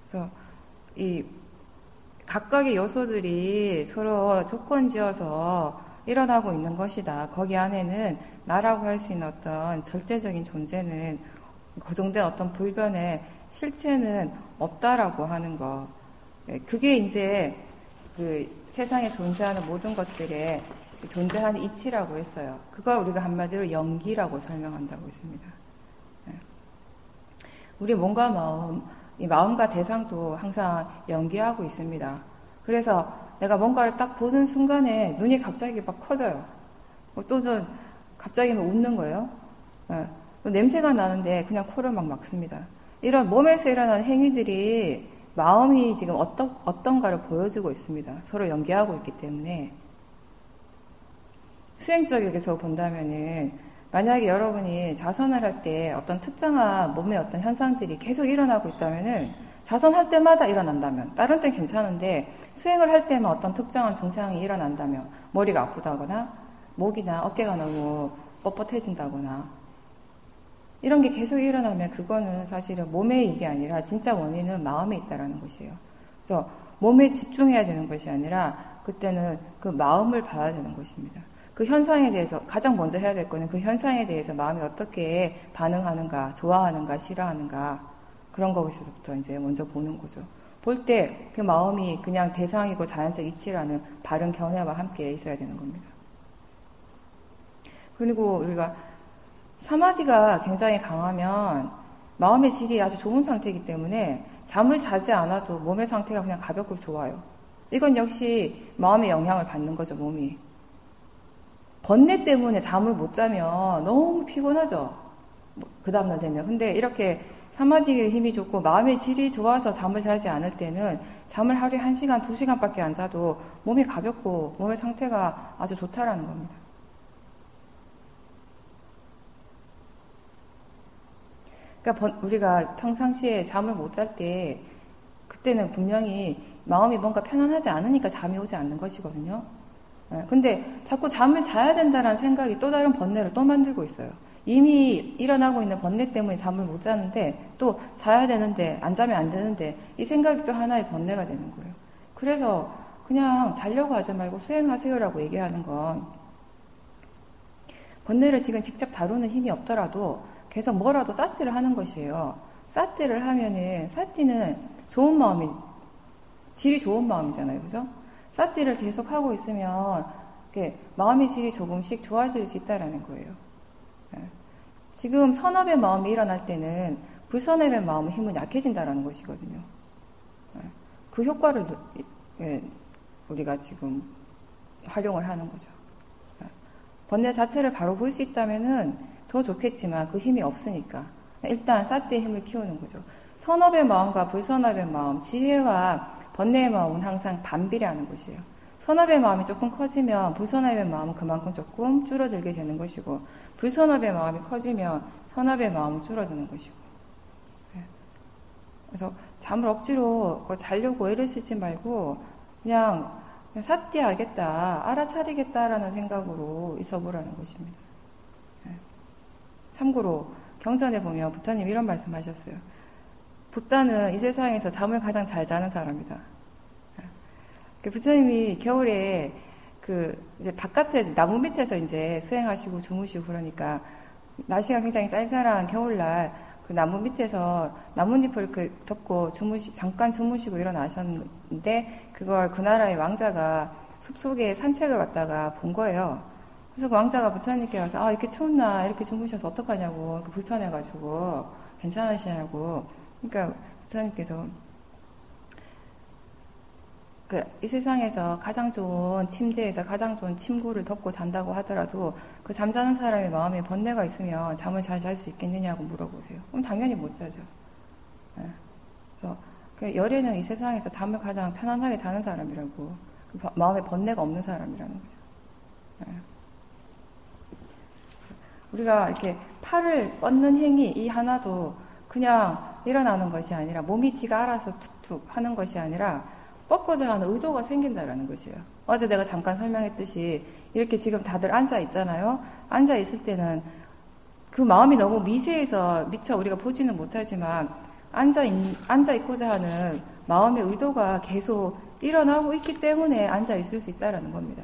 [SPEAKER 1] 그래서 이 각각의 요소들이 서로 조건 지어서 일어나고 있는 것이다. 거기 안에는 나라고 할 수 있는 어떤 절대적인 존재는 고정된 어떤 불변의 실체는 없다라고 하는 거. 그게 이제 그 세상에 존재하는 모든 것들의 존재하는 이치라고 했어요. 그걸 우리가 한마디로 영기라고 설명한다고 했습니다. 우리 몸과 마음, 이 마음과 대상도 항상 연기하고 있습니다. 그래서 내가 뭔가를 딱 보는 순간에 눈이 갑자기 막 커져요. 또는 갑자기 웃는 거예요. 냄새가 나는데 그냥 코를 막 막습니다. 이런 몸에서 일어나는 행위들이 마음이 지금 어떤가를 보여주고 있습니다. 서로 연기하고 있기 때문에. 수행적에서 본다면은 만약에 여러분이 자선을 할 때 어떤 특정한 몸의 어떤 현상들이 계속 일어나고 있다면은 자선할 때마다 일어난다면 다른 땐 괜찮은데 수행을 할 때만 어떤 특정한 증상이 일어난다면 머리가 아프다거나 목이나 어깨가 너무 뻣뻣해진다거나 이런 게 계속 일어나면 그거는 사실은 몸의 일이 아니라 진짜 원인은 마음에 있다라는 것이에요. 그래서 몸에 집중해야 되는 것이 아니라 그때는 그 마음을 봐야 되는 것입니다. 그 현상에 대해서 가장 먼저 해야 될 거는 그 현상에 대해서 마음이 어떻게 반응하는가, 좋아하는가, 싫어하는가 그런 거에서부터 이제 먼저 보는 거죠. 볼 때 그 마음이 그냥 대상이고 자연적 이치라는 바른 견해와 함께 있어야 되는 겁니다. 그리고 우리가 사마디가 굉장히 강하면 마음의 질이 아주 좋은 상태이기 때문에 잠을 자지 않아도 몸의 상태가 그냥 가볍고 좋아요. 이건 역시 마음의 영향을 받는 거죠, 몸이. 번뇌 때문에 잠을 못 자면 너무 피곤하죠. 그 다음날 되면. 근데 이렇게 사마디의 힘이 좋고 마음의 질이 좋아서 잠을 자지 않을 때는 잠을 하루에 1시간, 2시간밖에 안 자도 몸이 가볍고 몸의 상태가 아주 좋다라는 겁니다. 그러니까 우리가 평상시에 잠을 못 잘 때 그때는 분명히 마음이 뭔가 편안하지 않으니까 잠이 오지 않는 것이거든요. 근데 자꾸 잠을 자야 된다는 생각이 또 다른 번뇌를 또 만들고 있어요. 이미 일어나고 있는 번뇌 때문에 잠을 못 자는데 또 자야 되는데 안 자면 안 되는데 이 생각이 또 하나의 번뇌가 되는 거예요. 그래서 그냥 자려고 하지 말고 수행하세요라고 얘기하는 건 번뇌를 지금 직접 다루는 힘이 없더라도 계속 뭐라도 사티를 하는 것이에요. 사티를 하면은 사티는 좋은 마음이 질이 좋은 마음이잖아요. 그죠? 사티를 계속 하고 있으면 마음의 질이 조금씩 좋아질 수 있다라는 거예요. 지금 선업의 마음이 일어날 때는 불선업의 마음의 힘은 약해진다라는 것이거든요. 그 효과를 우리가 지금 활용을 하는 거죠. 번뇌 자체를 바로 볼 수 있다면은 더 좋겠지만 그 힘이 없으니까 일단 사티의 힘을 키우는 거죠. 선업의 마음과 불선업의 마음, 지혜와 번뇌의 마음은 항상 반비례하는 것이에요. 선업의 마음이 조금 커지면 불선업의 마음은 그만큼 조금 줄어들게 되는 것이고 불선업의 마음이 커지면 선업의 마음은 줄어드는 것이고 그래서 잠을 억지로 자려고 애를 쓰지 말고 그냥 사띠하겠다, 알아차리겠다라는 생각으로 있어보라는 것입니다. 참고로 경전에 보면 부처님 이런 말씀하셨어요. 붓다는 이 세상에서 잠을 가장 잘 자는 사람이다. 부처님이 겨울에 이제 바깥에 나무 밑에서 이제 수행하시고 주무시고 그러니까 날씨가 굉장히 쌀쌀한 겨울날 그 나무 밑에서 나뭇잎을 덮고 잠깐 주무시고 일어나셨는데 그걸 그 나라의 왕자가 숲속에 산책을 왔다가 본 거예요. 그래서 그 왕자가 부처님께 와서 이렇게 추운 날 이렇게 주무셔서 어떡하냐고 이렇게 불편해가지고 괜찮으시냐고 그러니까 부처님께서 이 세상에서 가장 좋은 침대에서 가장 좋은 침구를 덮고 잔다고 하더라도 그 잠자는 사람의 마음에 번뇌가 있으면 잠을 잘 잘 수 있겠느냐고 물어보세요. 그럼 당연히 못 자죠. 그래서 열애는 이 세상에서 잠을 가장 편안하게 자는 사람이라고 마음에 번뇌가 없는 사람이라는 거죠. 우리가 이렇게 팔을 뻗는 행위 이 하나도 그냥 일어나는 것이 아니라 몸이 지가 알아서 툭툭 하는 것이 아니라 뻗고자 하는 의도가 생긴다라는 것이에요. 어제 내가 잠깐 설명했듯이 이렇게 지금 다들 앉아 있잖아요. 앉아 있을 때는 그 마음이 너무 미세해서 미처 우리가 보지는 못하지만 앉아 있고자 하는 마음의 의도가 계속 일어나고 있기 때문에 앉아 있을 수 있다라는 겁니다.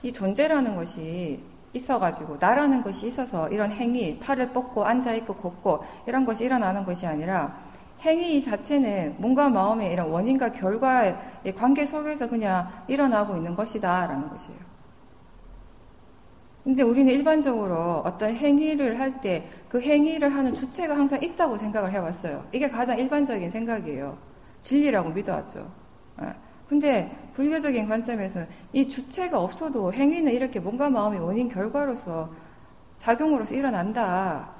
[SPEAKER 1] 이 존재라는 것이 있어가지고 나라는 것이 있어서 이런 행위, 팔을 뻗고 앉아있고 걷고 이런 것이 일어나는 것이 아니라 행위 자체는 몸과 마음의 이런 원인과 결과의 관계 속에서 그냥 일어나고 있는 것이다 라는 것이에요. 근데 우리는 일반적으로 어떤 행위를 할 때 그 행위를 하는 주체가 항상 있다고 생각을 해왔어요. 이게 가장 일반적인 생각이에요. 진리라고 믿어왔죠. 근데 불교적인 관점에서는 이 주체가 없어도 행위는 이렇게 몸과 마음의 원인 결과로서 작용으로서 일어난다.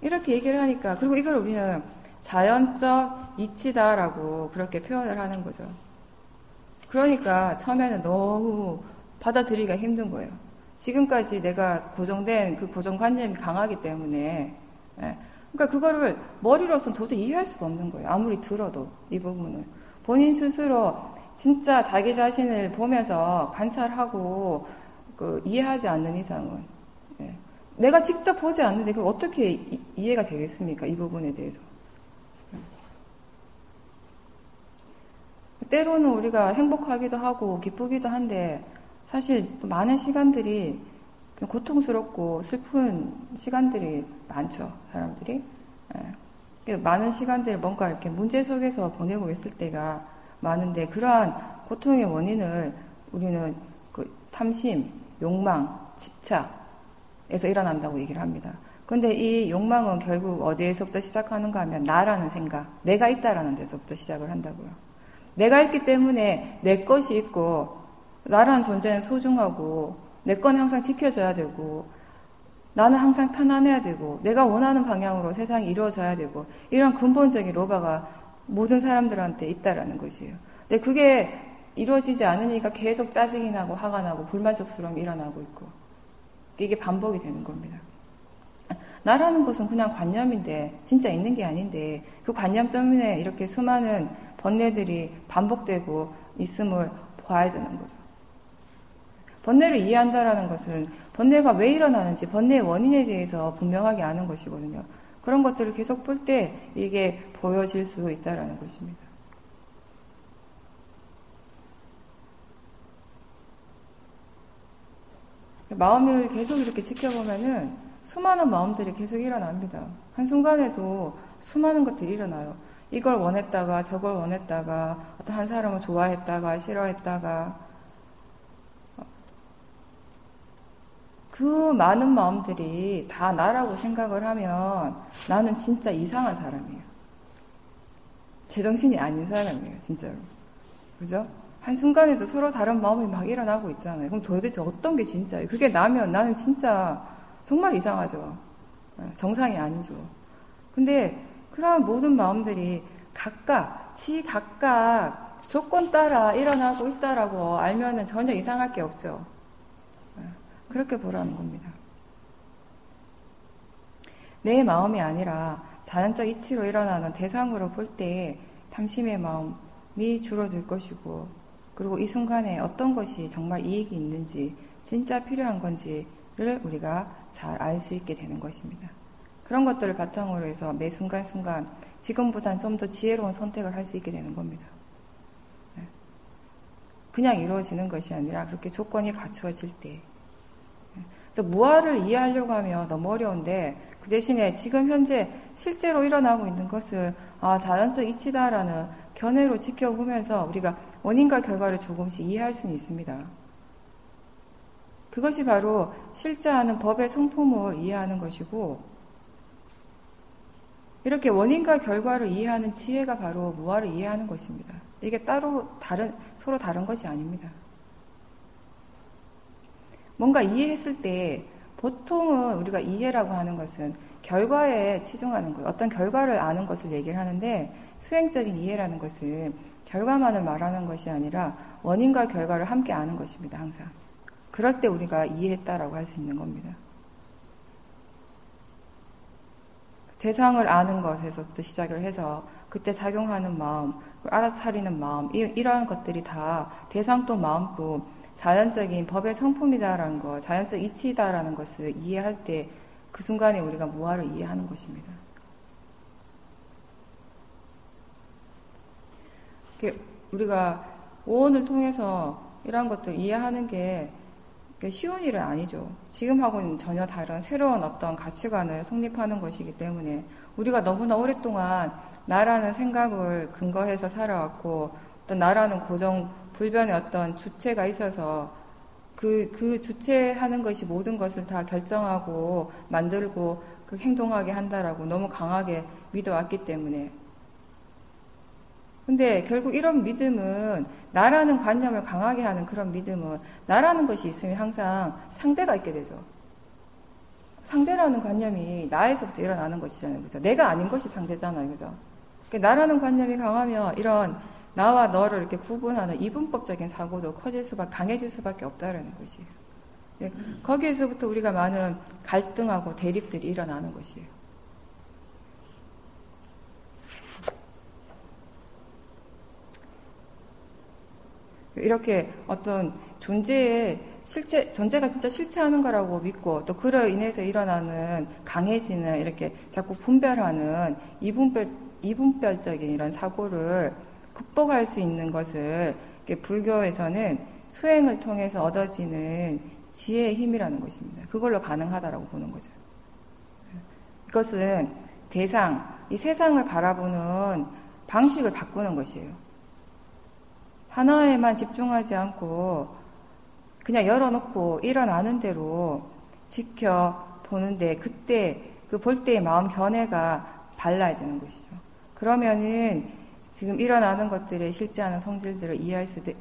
[SPEAKER 1] 이렇게 얘기를 하니까, 그리고 이걸 우리는 자연적 이치다라고 그렇게 표현을 하는 거죠. 그러니까 처음에는 너무 받아들이기가 힘든 거예요. 지금까지 내가 고정된 그 고정관념이 강하기 때문에, 그러니까 그거를 머리로서는 도저히 이해할 수가 없는 거예요. 아무리 들어도 이 부분은 본인 스스로 진짜 자기 자신을 보면서 관찰하고 이해하지 않는 이상은, 내가 직접 보지 않는데 그걸 어떻게 이해가 되겠습니까? 이 부분에 대해서. 때로는 우리가 행복하기도 하고 기쁘기도 한데 사실 많은 시간들이 고통스럽고 슬픈 시간들이 많죠, 사람들이. 많은 시간들을 뭔가 이렇게 문제 속에서 보내고 있을 때가 많은데, 그러한 고통의 원인을 우리는 탐심, 욕망, 집착에서 일어난다고 얘기를 합니다. 근데 이 욕망은 결국 어디에서부터 시작하는가 하면 나라는 생각, 내가 있다라는 데서부터 시작을 한다고요. 내가 있기 때문에 내 것이 있고, 나라는 존재는 소중하고, 내 건 항상 지켜져야 되고, 나는 항상 편안해야 되고, 내가 원하는 방향으로 세상이 이루어져야 되고, 이런 근본적인 로바가 모든 사람들한테 있다라는 것이에요. 근데 그게 이루어지지 않으니까 계속 짜증이 나고 화가 나고 불만족스러움이 일어나고 있고, 이게 반복이 되는 겁니다. 나라는 것은 그냥 관념인데, 진짜 있는 게 아닌데, 그 관념 때문에 이렇게 수많은 번뇌들이 반복되고 있음을 봐야 되는 거죠. 번뇌를 이해한다라는 것은 번뇌가 왜 일어나는지, 번뇌의 원인에 대해서 분명하게 아는 것이거든요. 그런 것들을 계속 볼 때 이게 보여질 수 있다라는 것입니다. 마음을 계속 이렇게 지켜보면은 수많은 마음들이 계속 일어납니다. 한순간에도 수많은 것들이 일어나요. 이걸 원했다가 저걸 원했다가, 어떤 한 사람을 좋아했다가 싫어했다가, 그 많은 마음들이 다 나라고 생각을 하면 나는 진짜 이상한 사람이에요. 제정신이 아닌 사람이에요, 진짜로. 그죠? 한순간에도 서로 다른 마음이 막 일어나고 있잖아요. 그럼 도대체 어떤 게 진짜예요? 그게 나면 나는 진짜 정말 이상하죠. 정상이 아니죠. 근데 그런 모든 마음들이 각각, 각각 조건 따라 일어나고 있다라고 알면은 전혀 이상할 게 없죠. 그렇게 보라는 겁니다. 내 마음이 아니라 자연적 이치로 일어나는 대상으로 볼 때 탐심의 마음이 줄어들 것이고, 그리고 이 순간에 어떤 것이 정말 이익이 있는지, 진짜 필요한 건지를 우리가 잘 알 수 있게 되는 것입니다. 그런 것들을 바탕으로 해서 매 순간순간 지금보다는 좀 더 지혜로운 선택을 할 수 있게 되는 겁니다. 그냥 이루어지는 것이 아니라 그렇게 조건이 갖추어질 때. 그래서 무아를 이해하려고 하면 너무 어려운데, 그 대신에 지금 현재 실제로 일어나고 있는 것을 자연적 이치다라는 견해로 지켜보면서 우리가 원인과 결과를 조금씩 이해할 수는 있습니다. 그것이 바로 실제하는 법의 성품을 이해하는 것이고, 이렇게 원인과 결과를 이해하는 지혜가 바로 무아를 이해하는 것입니다. 이게 서로 다른 것이 아닙니다. 뭔가 이해했을 때 보통은 우리가 이해라고 하는 것은 결과에 치중하는 거예요. 어떤 결과를 아는 것을 얘기를 하는데, 수행적인 이해라는 것은 결과만을 말하는 것이 아니라 원인과 결과를 함께 아는 것입니다. 항상. 그럴 때 우리가 이해했다라고 할 수 있는 겁니다. 대상을 아는 것에서부터 시작을 해서 그때 작용하는 마음, 알아차리는 마음, 이러한 것들이 다 대상도 마음도 자연적인 법의 성품이다라는 것, 자연적 이치이다라는 것을 이해할 때 그 순간에 우리가 무아를 이해하는 것입니다. 우리가 오온을 통해서 이러한 것들 이해하는 게 쉬운 일은 아니죠. 지금하고는 전혀 다른 새로운 어떤 가치관을 성립하는 것이기 때문에 우리가 너무나 오랫동안 나라는 생각을 근거해서 살아왔고 어떤 나라는 고정 불변의 어떤 주체가 있어서 그 주체하는 것이 모든 것을 다 결정하고 만들고 그 행동하게 한다라고 너무 강하게 믿어왔기 때문에. 근데 결국 이런 믿음은, 나라는 관념을 강하게 하는 그런 믿음은, 나라는 것이 있으면 항상 상대가 있게 되죠. 상대라는 관념이 나에서부터 일어나는 것이잖아요. 그죠? 내가 아닌 것이 상대잖아요. 그죠? 그러니까 나라는 관념이 강하면 이런 나와 너를 이렇게 구분하는 이분법적인 사고도 강해질 수밖에 없다라는 것이에요. 거기에서부터 우리가 많은 갈등하고 대립들이 일어나는 것이에요. 이렇게 어떤 존재가 진짜 실체하는 거라고 믿고 또 그로 인해서 일어나는 강해지는 이렇게 자꾸 분별하는 이분별적인 이런 사고를 극복할 수 있는 것을 불교에서는 수행을 통해서 얻어지는 지혜의 힘이라는 것입니다. 그걸로 가능하다라고 보는 거죠. 이것은 이 세상을 바라보는 방식을 바꾸는 것이에요. 하나에만 집중하지 않고 그냥 열어놓고 일어나는 대로 지켜보는데 그때 그 볼 때의 마음 견해가 발라야 되는 것이죠. 그러면은 지금 일어나는 것들의 실제하는 성질들을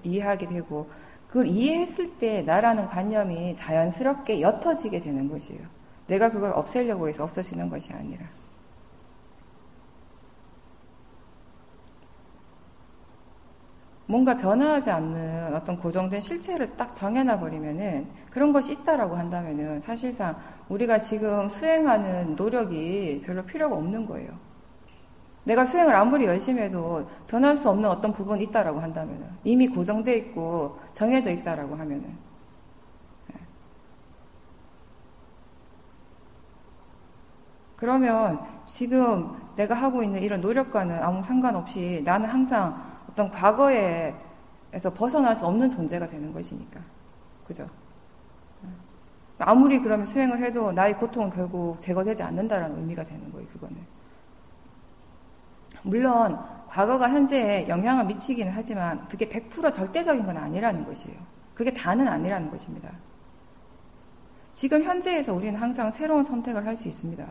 [SPEAKER 1] 이해하게 되고 그걸 이해했을 때 나라는 관념이 자연스럽게 옅어지게 되는 것이에요. 내가 그걸 없애려고 해서 없어지는 것이 아니라. 뭔가 변화하지 않는 어떤 고정된 실체를 딱 정해놔 버리면은 그런 것이 있다라고 한다면은 사실상 우리가 지금 수행하는 노력이 별로 필요가 없는 거예요. 내가 수행을 아무리 열심히 해도 변할 수 없는 어떤 부분이 있다라고 한다면은 이미 고정돼 있고 정해져 있다라고 하면은 그러면 지금 내가 하고 있는 이런 노력과는 아무 상관없이 나는 항상 어떤 과거에서 벗어날 수 없는 존재가 되는 것이니까. 그죠? 아무리 그러면 수행을 해도 나의 고통은 결국 제거되지 않는다라는 의미가 되는 거예요, 그거는. 물론, 과거가 현재에 영향을 미치기는 하지만 그게 100% 절대적인 건 아니라는 것이에요. 그게 다는 아니라는 것입니다. 지금 현재에서 우리는 항상 새로운 선택을 할 수 있습니다.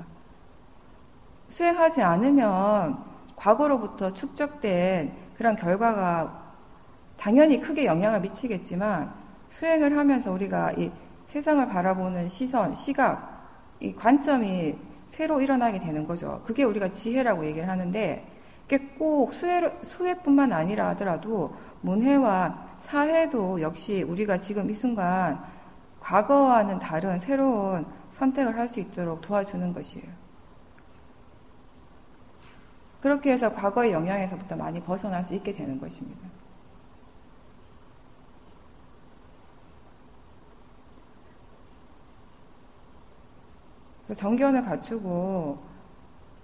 [SPEAKER 1] 수행하지 않으면 과거로부터 축적된 그런 결과가 당연히 크게 영향을 미치겠지만 수행을 하면서 우리가 이 세상을 바라보는 시선, 시각, 이 관점이 새로 일어나게 되는 거죠. 그게 우리가 지혜라고 얘기를 하는데 그게 꼭 수혜뿐만 아니라 하더라도 문해와 사회도 역시 우리가 지금 이 순간 과거와는 다른 새로운 선택을 할 수 있도록 도와주는 것이에요. 그렇게 해서 과거의 영향에서부터 많이 벗어날 수 있게 되는 것입니다. 그래서 정견을 갖추고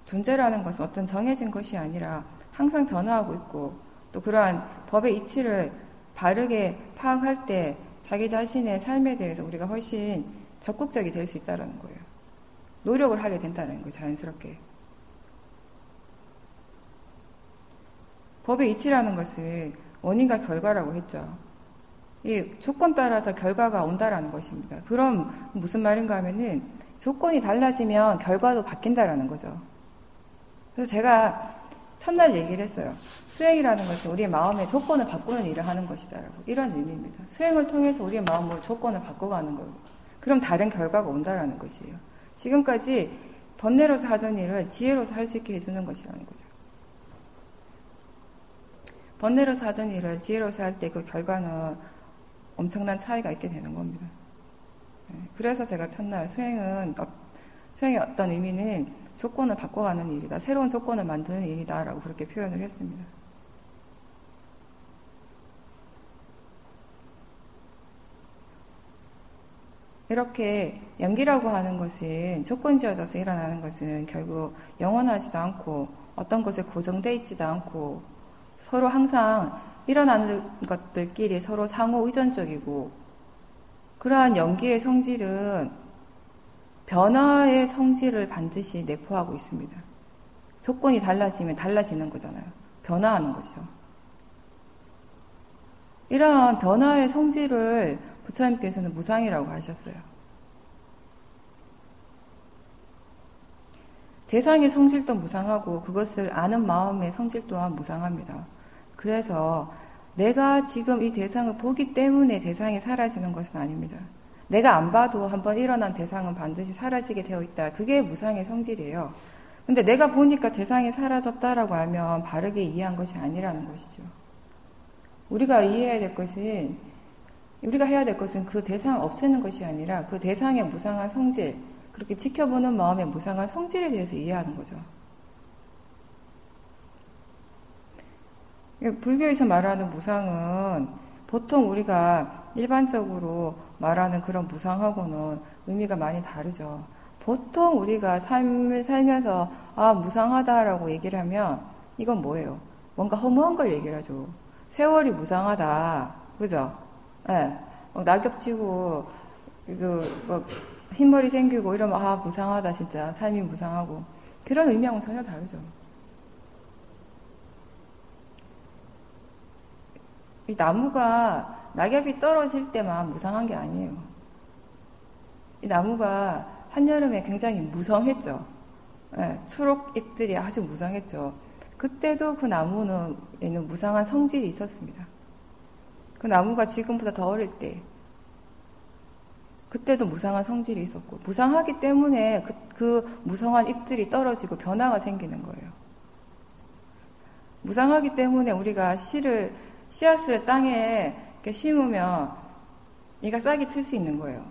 [SPEAKER 1] 존재라는 것은 어떤 정해진 것이 아니라 항상 변화하고 있고 또 그러한 법의 이치를 바르게 파악할 때 자기 자신의 삶에 대해서 우리가 훨씬 적극적이 될 수 있다는 거예요. 노력을 하게 된다는 거예요, 자연스럽게. 법의 이치라는 것은 원인과 결과라고 했죠. 이 조건 따라서 결과가 온다라는 것입니다. 그럼 무슨 말인가 하면은 조건이 달라지면 결과도 바뀐다라는 거죠. 그래서 제가 첫날 얘기를 했어요. 수행이라는 것은 우리의 마음의 조건을 바꾸는 일을 하는 것이다라고. 이런 의미입니다. 수행을 통해서 우리의 마음을 조건을 바꿔가는 거예요. 그럼 다른 결과가 온다라는 것이에요. 지금까지 번뇌로서 하던 일을 지혜로서 할 수 있게 해주는 것이라는 거죠. 번뇌로서 하던 일을 지혜로서 할 때 그 결과는 엄청난 차이가 있게 되는 겁니다. 그래서 제가 첫날 수행의 어떤 의미는 조건을 바꿔가는 일이다. 새로운 조건을 만드는 일이다. 라고 그렇게 표현을 했습니다. 이렇게 연기라고 하는 것은 조건 지어져서 일어나는 것은 결국 영원하지도 않고 어떤 것에 고정되어 있지도 않고 서로 항상 일어나는 것들끼리 서로 상호 의존적이고, 그러한 연기의 성질은 변화의 성질을 반드시 내포하고 있습니다. 조건이 달라지면 달라지는 거잖아요. 변화하는 거죠. 이러한 변화의 성질을 부처님께서는 무상이라고 하셨어요. 대상의 성질도 무상하고 그것을 아는 마음의 성질 또한 무상합니다. 그래서 내가 지금 이 대상을 보기 때문에 대상이 사라지는 것은 아닙니다. 내가 안 봐도 한번 일어난 대상은 반드시 사라지게 되어 있다. 그게 무상의 성질이에요. 근데 내가 보니까 대상이 사라졌다라고 알면 바르게 이해한 것이 아니라는 것이죠. 우리가 이해해야 될 것은, 우리가 해야 될 것은 그 대상을 없애는 것이 아니라 그 대상의 무상한 성질, 그렇게 지켜보는 마음의 무상한 성질에 대해서 이해하는 거죠. 불교에서 말하는 무상은 보통 우리가 일반적으로 말하는 그런 무상하고는 의미가 많이 다르죠. 보통 우리가 삶을 살면서 무상하다라고 얘기를 하면 이건 뭐예요? 뭔가 허무한 걸 얘기를 하죠. 세월이 무상하다. 그죠? 예. 낙엽 지고 흰머리 생기고 이러면 무상하다 진짜. 삶이 무상하고. 그런 의미하고는 전혀 다르죠. 이 나무가 낙엽이 떨어질 때만 무상한 게 아니에요. 이 나무가 한여름에 굉장히 무성했죠. 예, 초록 잎들이 아주 무성했죠. 그때도 그 나무는 무상한 성질이 있었습니다. 그 나무가 지금보다 더 어릴 때 그때도 무상한 성질이 있었고, 무상하기 때문에 그 무성한 잎들이 떨어지고 변화가 생기는 거예요. 무상하기 때문에 우리가 씨앗을 땅에 이렇게 심으면 얘가 싹이 틀 수 있는 거예요.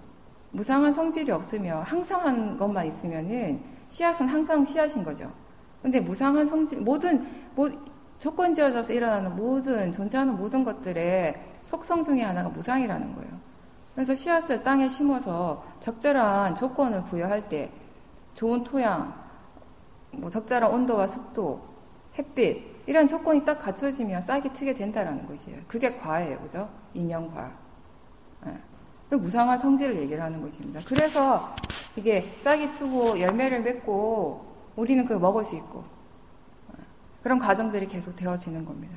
[SPEAKER 1] 무상한 성질이 없으면 항상한 것만 있으면은 씨앗은 항상 씨앗인 거죠. 근데 무상한 성질, 조건지어져서 일어나는 존재하는 모든 것들의 속성 중에 하나가 무상이라는 거예요. 그래서 씨앗을 땅에 심어서 적절한 조건을 부여할 때, 좋은 토양, 적절한 온도와 습도, 햇빛, 이런 조건이 딱 갖춰지면 싹이 트게 된다라는 것이에요. 그게 과예요. 그죠? 인연과. 그 무상한 성질을 얘기를 하는 것입니다. 그래서 이게 싹이 트고 열매를 맺고 우리는 그걸 먹을 수 있고 그런 과정들이 계속 되어지는 겁니다.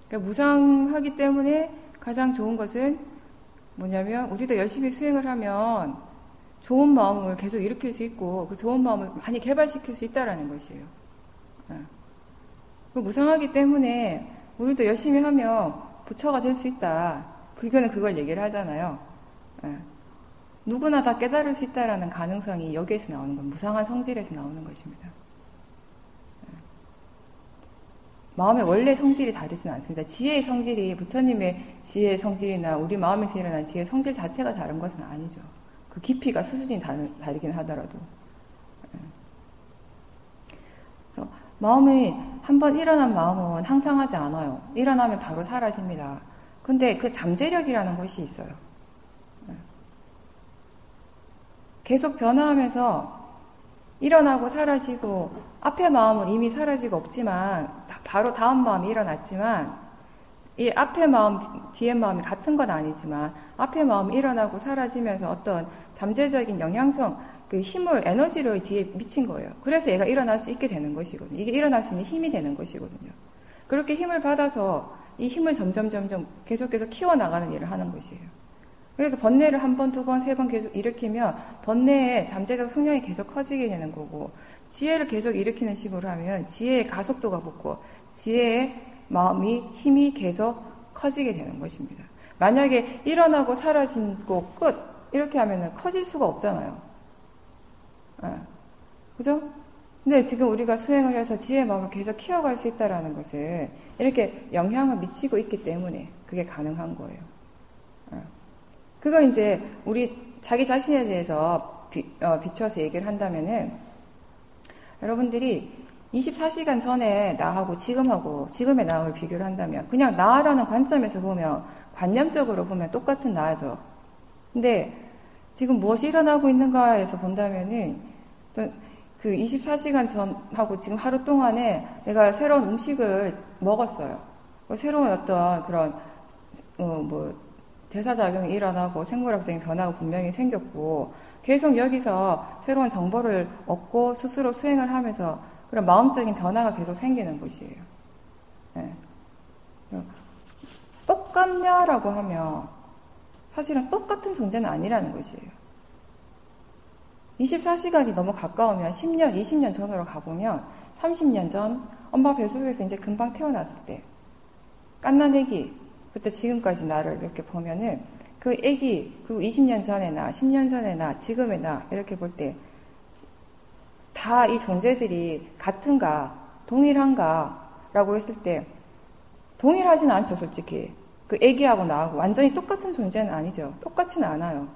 [SPEAKER 1] 그러니까 무상하기 때문에 가장 좋은 것은 뭐냐면 우리도 열심히 수행을 하면 좋은 마음을 계속 일으킬 수 있고 그 좋은 마음을 많이 개발시킬 수 있다라는 것이에요. 무상하기 때문에 우리도 열심히 하면 부처가 될 수 있다. 불교는 그걸 얘기를 하잖아요. 누구나 다 깨달을 수 있다라는 가능성이 여기에서 나오는 건 무상한 성질에서 나오는 것입니다. 마음의 원래 성질이 다르지는 않습니다. 지혜의 성질이 부처님의 지혜의 성질이나 우리 마음에서 일어난 지혜의 성질 자체가 다른 것은 아니죠. 그 깊이가 수준이 다르긴 하더라도. 그래서 마음이 한번 일어난 마음은 항상 하지 않아요. 일어나면 바로 사라집니다. 근데 그 잠재력이라는 것이 있어요. 계속 변화하면서 일어나고 사라지고 앞의 마음은 이미 사라지고 없지만 바로 다음 마음이 일어났지만 이 앞의 마음, 뒤의 마음이 같은 건 아니지만 앞의 마음이 일어나고 사라지면서 어떤 잠재적인 영향성, 그 힘을, 에너지를 뒤에 미친 거예요. 그래서 얘가 일어날 수 있게 되는 것이거든요. 이게 일어날 수 있는 힘이 되는 것이거든요. 그렇게 힘을 받아서 이 힘을 점점 계속해서 키워나가는 일을 하는 것이에요. 그래서 번뇌를 한 번, 두 번, 세 번 계속 일으키면 번뇌의 잠재적 성향이 계속 커지게 되는 거고 지혜를 계속 일으키는 식으로 하면 지혜의 가속도가 붙고 지혜의 힘이 계속 커지게 되는 것입니다. 만약에 일어나고 사라지고 끝 이렇게 하면은 커질 수가 없잖아요. 그죠? 근데 지금 우리가 수행을 해서 지혜의 마음을 계속 키워갈 수 있다는 것은 이렇게 영향을 미치고 있기 때문에 그게 가능한 거예요. 그거 이제 우리 자기 자신에 대해서 비춰서 얘기를 한다면은 여러분들이 24시간 전에 나하고 지금의 나를 비교를 한다면 그냥 나라는 관점에서 보면 관념적으로 보면 똑같은 나죠. 근데 지금 무엇이 일어나고 있는가에서 본다면은 그 24시간 전하고 지금 하루 동안에 내가 새로운 음식을 먹었어요. 새로운 어떤 그런, 대사작용이 일어나고 생물학적인 변화가 분명히 생겼고, 계속 여기서 새로운 정보를 얻고 스스로 수행을 하면서 그런 마음적인 변화가 계속 생기는 것이에요. 네. 똑같냐라고 하면 사실은 똑같은 존재는 아니라는 것이에요. 24시간이 너무 가까우면 10년, 20년 전으로 가보면 30년 전 엄마 뱃속에서 이제 금방 태어났을 때 갓난 애기, 그때 지금까지 나를 이렇게 보면은 그 애기, 그리고 20년 전에 나, 10년 전에 나, 지금의 나 이렇게 볼 때 다 이 존재들이 같은가, 동일한가 라고 했을 때 동일하진 않죠, 솔직히. 그 애기하고 나하고 완전히 똑같은 존재는 아니죠. 똑같지는 않아요.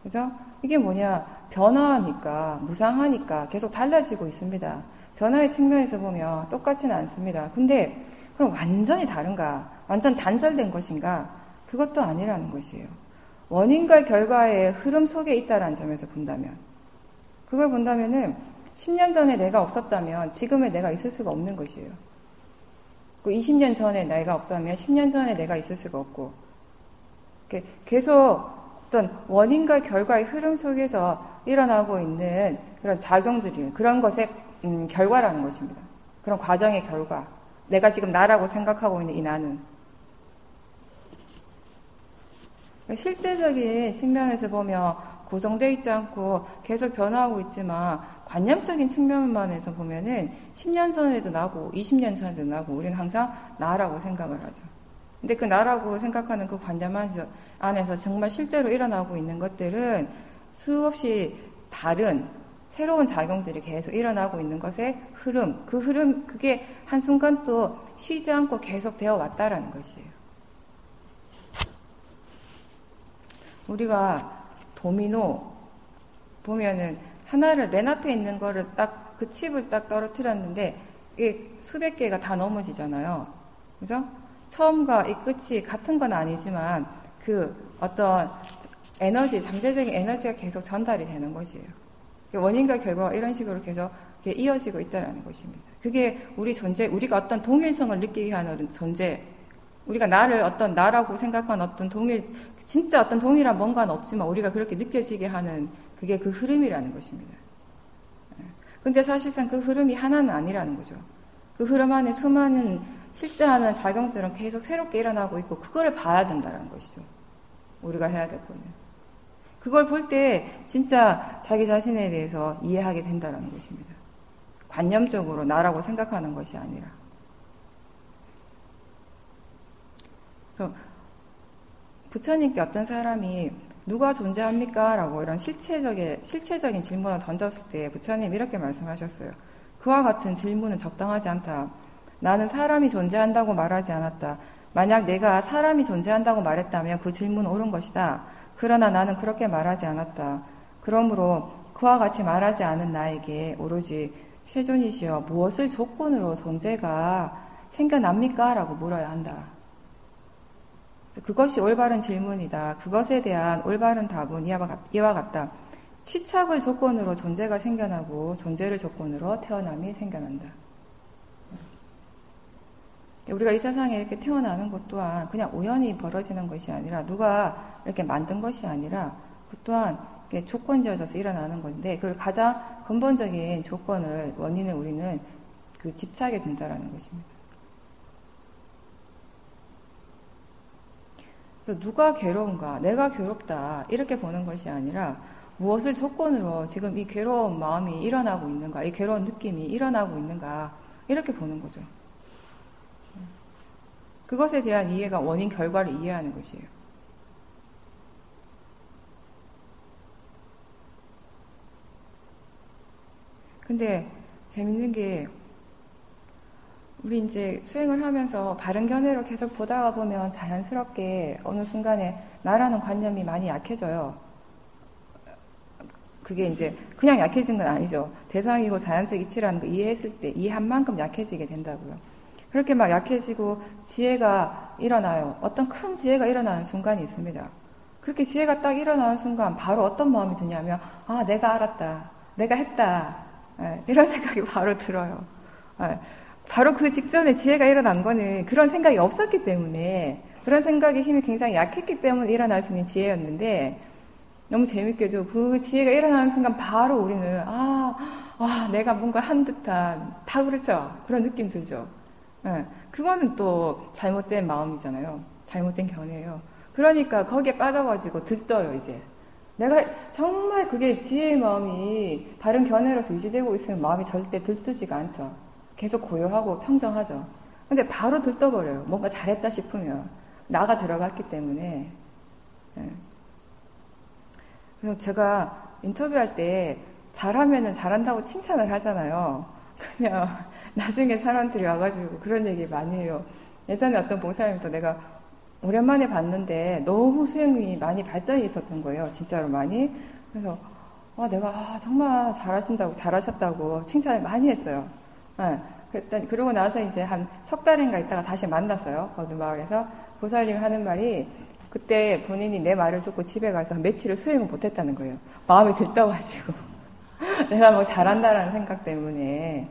[SPEAKER 1] 그죠? 이게 뭐냐, 변화하니까, 무상하니까 계속 달라지고 있습니다. 변화의 측면에서 보면 똑같지는 않습니다. 근데 그럼 완전히 다른가? 완전 단절된 것인가? 그것도 아니라는 것이에요. 원인과 결과의 흐름 속에 있다라는 점에서 본다면, 그걸 본다면은 10년 전에 내가 없었다면 지금의 내가 있을 수가 없는 것이에요. 20년 전에 내가 없었다면 10년 전에 내가 있을 수가 없고, 계속 어떤 원인과 결과의 흐름 속에서 일어나고 있는 그런 작용들이, 그런 것의 결과라는 것입니다. 그런 과정의 결과. 내가 지금 나라고 생각하고 있는 이 나는. 실제적인 측면에서 보면 고정되어 있지 않고 계속 변화하고 있지만, 관념적인 측면만에서 보면은 10년 전에도 나고 20년 전에도 나고 우리는 항상 나라고 생각을 하죠. 근데 그 나라고 생각하는 그 관념 안에서 정말 실제로 일어나고 있는 것들은 수없이 다른 새로운 작용들이 계속 일어나고 있는 것의 흐름, 그 흐름, 그게 한순간 또 쉬지 않고 계속 되어 왔다라는 것이에요. 우리가 도미노 보면은 하나를 맨 앞에 있는 거를 딱, 그 칩을 딱 떨어뜨렸는데 이게 수백 개가 다 넘어지잖아요. 그죠? 처음과 이 끝이 같은 건 아니지만 그 어떤 에너지, 잠재적인 에너지가 계속 전달이 되는 것이에요. 원인과 결과가 이런 식으로 계속 이어지고 있다는 것입니다. 그게 우리 존재, 우리가 어떤 동일성을 느끼게 하는 존재, 우리가 나를 어떤 나라고 생각하는 어떤 진짜 어떤 동일한 뭔가는 없지만 우리가 그렇게 느껴지게 하는 그게 그 흐름이라는 것입니다. 근데 사실상 그 흐름이 하나는 아니라는 거죠. 그 흐름 안에 수많은 실제하는 작용들은 계속 새롭게 일어나고 있고, 그거를 봐야 된다는 것이죠. 우리가 해야 될 거는. 그걸 볼 때 진짜 자기 자신에 대해서 이해하게 된다는 것입니다. 관념적으로 나라고 생각하는 것이 아니라. 그래서 부처님께 어떤 사람이 누가 존재합니까? 라고 이런 실체적인 질문을 던졌을 때 부처님 이렇게 말씀하셨어요. 그와 같은 질문은 적당하지 않다. 나는 사람이 존재한다고 말하지 않았다. 만약 내가 사람이 존재한다고 말했다면 그 질문은 옳은 것이다. 그러나 나는 그렇게 말하지 않았다. 그러므로 그와 같이 말하지 않은 나에게 오로지 세존이시여 무엇을 조건으로 존재가 생겨납니까? 라고 물어야 한다. 그것이 올바른 질문이다. 그것에 대한 올바른 답은 이와 같다. 취착을 조건으로 존재가 생겨나고 존재를 조건으로 태어남이 생겨난다. 우리가 이 세상에 이렇게 태어나는 것 또한 그냥 우연히 벌어지는 것이 아니라 누가 이렇게 만든 것이 아니라 그 또한 조건지어져서 일어나는 건데, 그걸 가장 근본적인 조건을, 원인을 우리는 그 집착에 둔다라는 것입니다. 그래서 누가 괴로운가, 내가 괴롭다 이렇게 보는 것이 아니라 무엇을 조건으로 지금 이 괴로운 마음이 일어나고 있는가, 이 괴로운 느낌이 일어나고 있는가 이렇게 보는 거죠. 그것에 대한 이해가 원인 결과를 이해하는 것이에요. 근데 재밌는 게 우리 이제 수행을 하면서 바른 견해로 계속 보다가 보면 자연스럽게 어느 순간에 나라는 관념이 많이 약해져요. 그게 이제 그냥 약해진 건 아니죠. 대상이고 자연적 이치라는 거 이해했을 때 이해한 만큼 약해지게 된다고요. 그렇게 막 약해지고 지혜가 일어나요. 어떤 큰 지혜가 일어나는 순간이 있습니다. 그렇게 지혜가 딱 일어나는 순간 바로 어떤 마음이 드냐면, 아, 내가 알았다. 내가 했다. 이런 생각이 바로 들어요. 바로 그 직전에 지혜가 일어난 거는 그런 생각이 없었기 때문에, 그런 생각의 힘이 굉장히 약했기 때문에 일어날 수 있는 지혜였는데, 너무 재밌게도 그 지혜가 일어나는 순간 바로 우리는 내가 뭔가 한 듯한, 다 그렇죠. 그런 느낌 들죠. 그거는 또 잘못된 마음이잖아요. 잘못된 견해예요. 그러니까 거기에 빠져가지고 들떠요, 이제. 내가 정말 그게 지혜의 마음이 다른 견해로서 유지되고 있으면 마음이 절대 들뜨지가 않죠. 계속 고요하고 평정하죠. 근데 바로 들떠버려요. 뭔가 잘했다 싶으면. 나가 들어갔기 때문에. 그래서 제가 인터뷰할 때 잘하면은 잘한다고 칭찬을 하잖아요. 그냥 나중에 사람들이 와가지고 그런 얘기 많이 해요. 예전에 어떤 봉사님도 내가 오랜만에 봤는데 너무 수행이 많이 발전이 있었던 거예요. 진짜로 많이. 그래서 내가 정말 잘하셨다고 칭찬을 많이 했어요. 그러고 나서 이제 한 석 달인가 있다가 다시 만났어요. 거두마을에서. 보살님이 하는 말이, 그때 본인이 내 말을 듣고 집에 가서 며칠을 수행을 못했다는 거예요. 마음이 들떠가지고. 내가 뭐 잘한다라는 생각 때문에.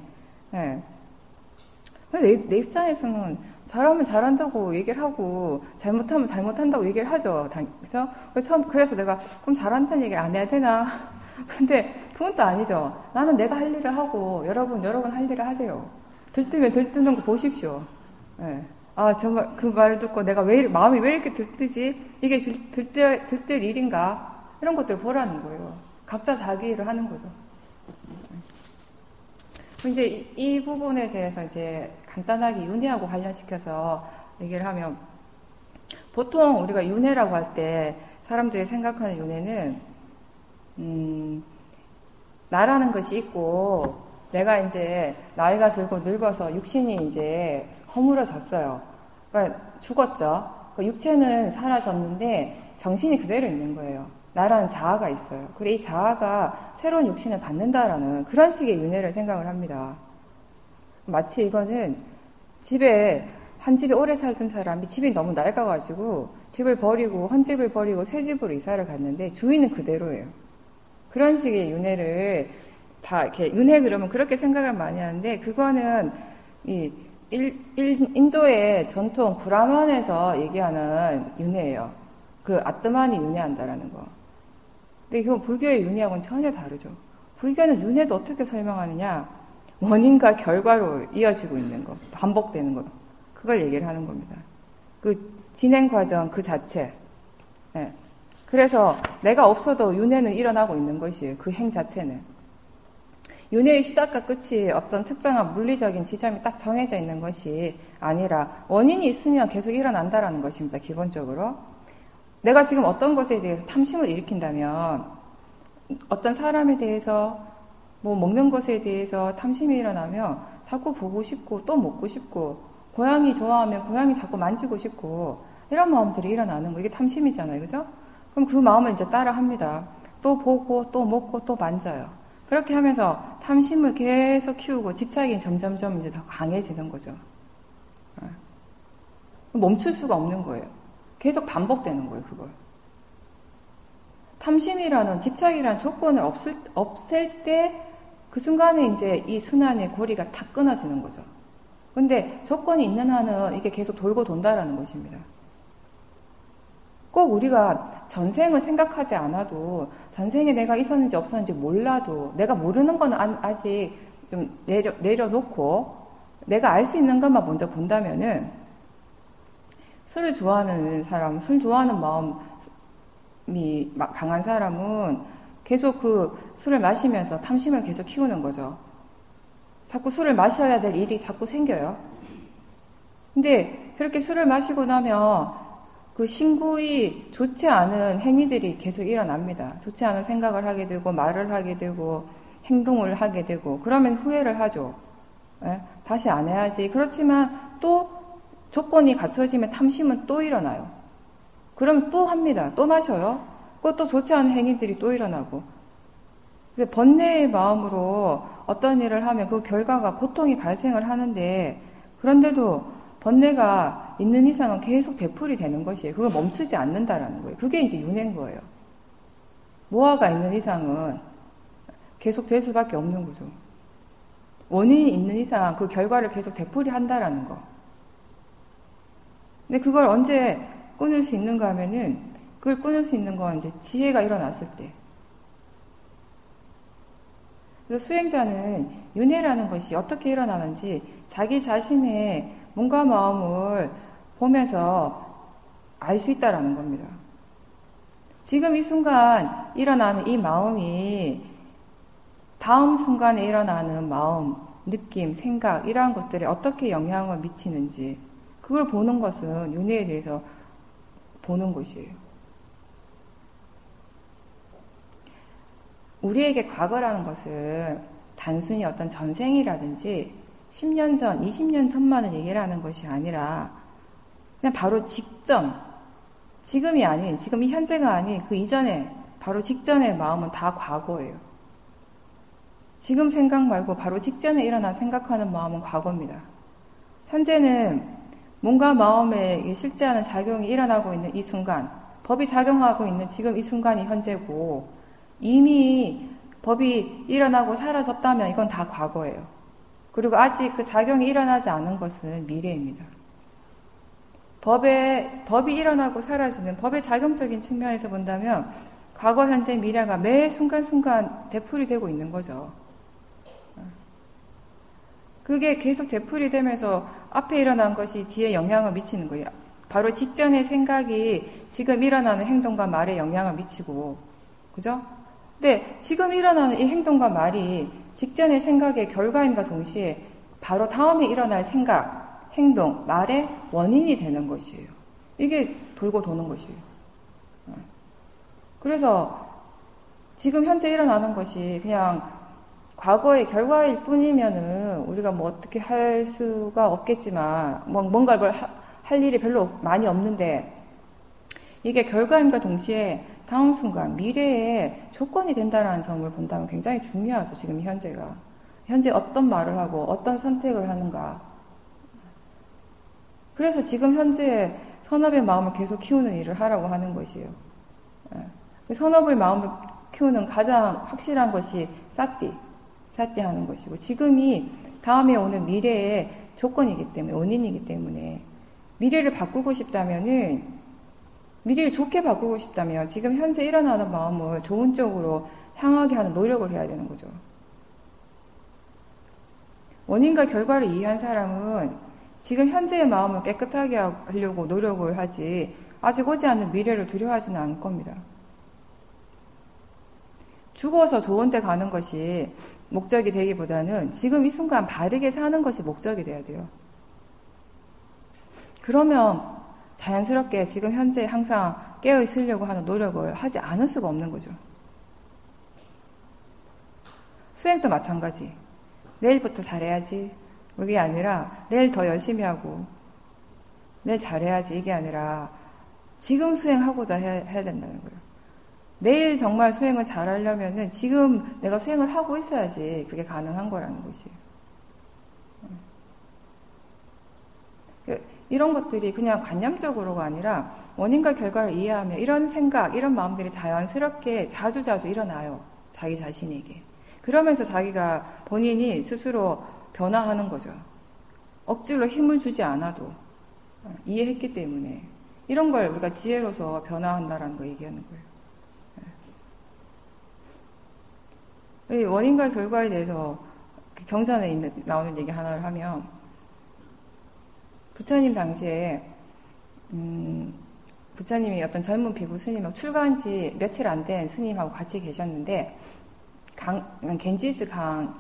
[SPEAKER 1] 내 입장에서는 잘하면 잘한다고 얘기를 하고, 잘못하면 잘못한다고 얘기를 하죠. 그래서 내가, 그럼 잘한다는 얘기를 안 해야 되나? 근데 그건 또 아니죠. 나는 내가 할 일을 하고, 여러분 할 일을 하세요. 들뜨면 들뜨는 거 보십시오. 정말 그 말을 듣고 내가 마음이 왜 이렇게 들뜨지? 이게 들뜰 일인가? 이런 것들을 보라는 거예요. 각자 자기 일을 하는 거죠. 이제 이 부분에 대해서 이제 간단하게 윤회하고 관련시켜서 얘기를 하면, 보통 우리가 윤회라고 할 때 사람들이 생각하는 윤회는 나라는 것이 있고, 내가 이제 나이가 들고 늙어서 육신이 이제 허물어졌어요. 그러니까 죽었죠. 그 육체는 사라졌는데 정신이 그대로 있는 거예요. 나라는 자아가 있어요. 그래 이 자아가 새로운 육신을 받는다라는 그런 식의 윤회를 생각을 합니다. 마치 이거는 한 집에 오래 살던 사람이 집이 너무 낡아가지고 집을 버리고 헌집을 버리고 새 집으로 이사를 갔는데 주인은 그대로예요. 그런 식의 윤회를 다 이렇게 윤회 그러면 그렇게 생각을 많이 하는데, 그거는 인도의 전통 브라만에서 얘기하는 윤회예요. 그 아트만이 윤회한다라는 거. 근데 이건 불교의 윤회하고는 전혀 다르죠. 불교는 윤회도 어떻게 설명하느냐? 원인과 결과로 이어지고 있는 거, 반복되는 거. 그걸 얘기를 하는 겁니다. 그 진행 과정 그 자체. 그래서 내가 없어도 윤회는 일어나고 있는 것이에요. 그 행 자체는. 윤회의 시작과 끝이 어떤 특정한 물리적인 지점이 딱 정해져 있는 것이 아니라 원인이 있으면 계속 일어난다라는 것입니다. 기본적으로. 내가 지금 어떤 것에 대해서 탐심을 일으킨다면, 어떤 사람에 대해서 뭐 먹는 것에 대해서 탐심이 일어나면 자꾸 보고 싶고 또 먹고 싶고, 고양이 좋아하면 고양이 자꾸 만지고 싶고, 이런 마음들이 일어나는 거. 이게 탐심이잖아요. 그죠? 그럼 그 마음을 이제 따라 합니다. 또 보고 또 먹고 또 만져요. 그렇게 하면서 탐심을 계속 키우고 집착이 점점점 이제 더 강해지는 거죠. 멈출 수가 없는 거예요. 계속 반복되는 거예요, 그걸. 탐심이라는, 집착이라는 조건을 없앨 때 그 순간에 이제 이 순환의 고리가 탁 끊어지는 거죠. 근데 조건이 있는 한은 이게 계속 돌고 돈다라는 것입니다. 꼭 우리가 전생을 생각하지 않아도, 전생에 내가 있었는지 없었는지 몰라도, 내가 모르는 건 아직 좀 내려놓고 내가 알 수 있는 것만 먼저 본다면은, 술을 좋아하는 사람, 술 좋아하는 마음이 강한 사람은 계속 그 술을 마시면서 탐심을 계속 키우는 거죠. 자꾸 술을 마셔야 될 일이 자꾸 생겨요. 근데 그렇게 술을 마시고 나면 그 신구의 좋지 않은 행위들이 계속 일어납니다. 좋지 않은 생각을 하게 되고, 말을 하게 되고, 행동을 하게 되고, 그러면 후회를 하죠. 다시 안 해야지. 그렇지만 또 조건이 갖춰지면 탐심은 또 일어나요. 그럼 또 합니다. 또 마셔요. 그것도 좋지 않은 행위들이 또 일어나고. 번뇌의 마음으로 어떤 일을 하면 그 결과가 고통이 발생을 하는데, 그런데도 번뇌가 있는 이상은 계속 되풀이 되는 것이에요. 그걸 멈추지 않는다라는 거예요. 그게 이제 윤회인 거예요. 모아가 있는 이상은 계속 될 수밖에 없는 거죠. 원인이 있는 이상 그 결과를 계속 되풀이한다라는 거. 근데 그걸 언제 끊을 수 있는가 하면은 그걸 끊을 수 있는 건 이제 지혜가 일어났을 때. 그래서 수행자는 윤회라는 것이 어떻게 일어나는지 자기 자신의 몸과 마음을 보면서 알 수 있다라는 겁니다. 지금 이 순간 일어나는 이 마음이 다음 순간에 일어나는 마음, 느낌, 생각 이러한 것들에 어떻게 영향을 미치는지 그걸 보는 것은 윤회에 대해서 보는 것이에요. 우리에게 과거라는 것은 단순히 어떤 전생이라든지 10년 전, 20년 전만을 얘기를 하는 것이 아니라 그냥 바로 직전, 지금이 아닌, 지금 이 현재가 아닌 그 이전에, 바로 직전의 마음은 다 과거예요. 지금 생각 말고 바로 직전에 일어난 생각하는 마음은 과거입니다. 현재는 몸과 마음에 실제하는 작용이 일어나고 있는 이 순간, 법이 작용하고 있는 지금 이 순간이 현재고, 이미 법이 일어나고 사라졌다면 이건 다 과거예요. 그리고 아직 그 작용이 일어나지 않은 것은 미래입니다. 법이 일어나고 사라지는 법의 작용적인 측면에서 본다면 과거, 현재, 미래가 매 순간순간 되풀이 되고 있는 거죠. 그게 계속 되풀이 되면서 앞에 일어난 것이 뒤에 영향을 미치는 거예요. 바로 직전의 생각이 지금 일어나는 행동과 말에 영향을 미치고, 그죠? 근데 지금 일어나는 이 행동과 말이 직전의 생각의 결과임과 동시에 바로 다음에 일어날 생각, 행동, 말의 원인이 되는 것이에요. 이게 돌고 도는 것이에요. 그래서 지금 현재 일어나는 것이 그냥 과거의 결과일 뿐이면은 우리가 뭐 어떻게 할 수가 없겠지만 뭔가를 할 일이 별로 많이 없는데 이게 결과임과 동시에 다음 순간 미래에 조건이 된다는 점을 본다면 굉장히 중요하죠. 지금 현재가. 현재 어떤 말을 하고 어떤 선택을 하는가. 그래서 지금 현재 선업의 마음을 계속 키우는 일을 하라고 하는 것이에요. 선업의 마음을 키우는 가장 확실한 것이 사띠 하는 것이고 지금이 다음에 오는 미래의 조건이기 때문에 원인이기 때문에 미래를 바꾸고 싶다면은 미래를 좋게 바꾸고 싶다면 지금 현재 일어나는 마음을 좋은 쪽으로 향하게 하는 노력을 해야 되는 거죠. 원인과 결과를 이해한 사람은 지금 현재의 마음을 깨끗하게 하려고 노력을 하지 아직 오지 않는 미래를 두려워하지는 않을 겁니다. 죽어서 좋은 데 가는 것이 목적이 되기보다는 지금 이 순간 바르게 사는 것이 목적이 돼야 돼요. 그러면 자연스럽게 지금 현재 항상 깨어 있으려고 하는 노력을 하지 않을 수가 없는 거죠. 수행도 마찬가지. 내일부터 잘해야지. 이게 아니라 내일 더 열심히 하고 내일 잘해야지 이게 아니라 지금 수행하고자 해야 된다는 거예요. 내일 정말 수행을 잘하려면은 지금 내가 수행을 하고 있어야지 그게 가능한 거라는 것이에요. 이런 것들이 그냥 관념적으로가 아니라 원인과 결과를 이해하며 이런 생각, 이런 마음들이 자연스럽게 자주자주 일어나요. 자기 자신에게. 그러면서 자기가 본인이 스스로 변화하는 거죠. 억지로 힘을 주지 않아도 이해했기 때문에 이런 걸 우리가 지혜로서 변화한다라는 거 얘기하는 거예요. 원인과 결과에 대해서 경전에 나오는 얘기 하나를 하면 부처님 당시에 부처님이 어떤 젊은 비구 스님하고 출가한 지 며칠 안 된 스님하고 같이 계셨는데 겐지스 강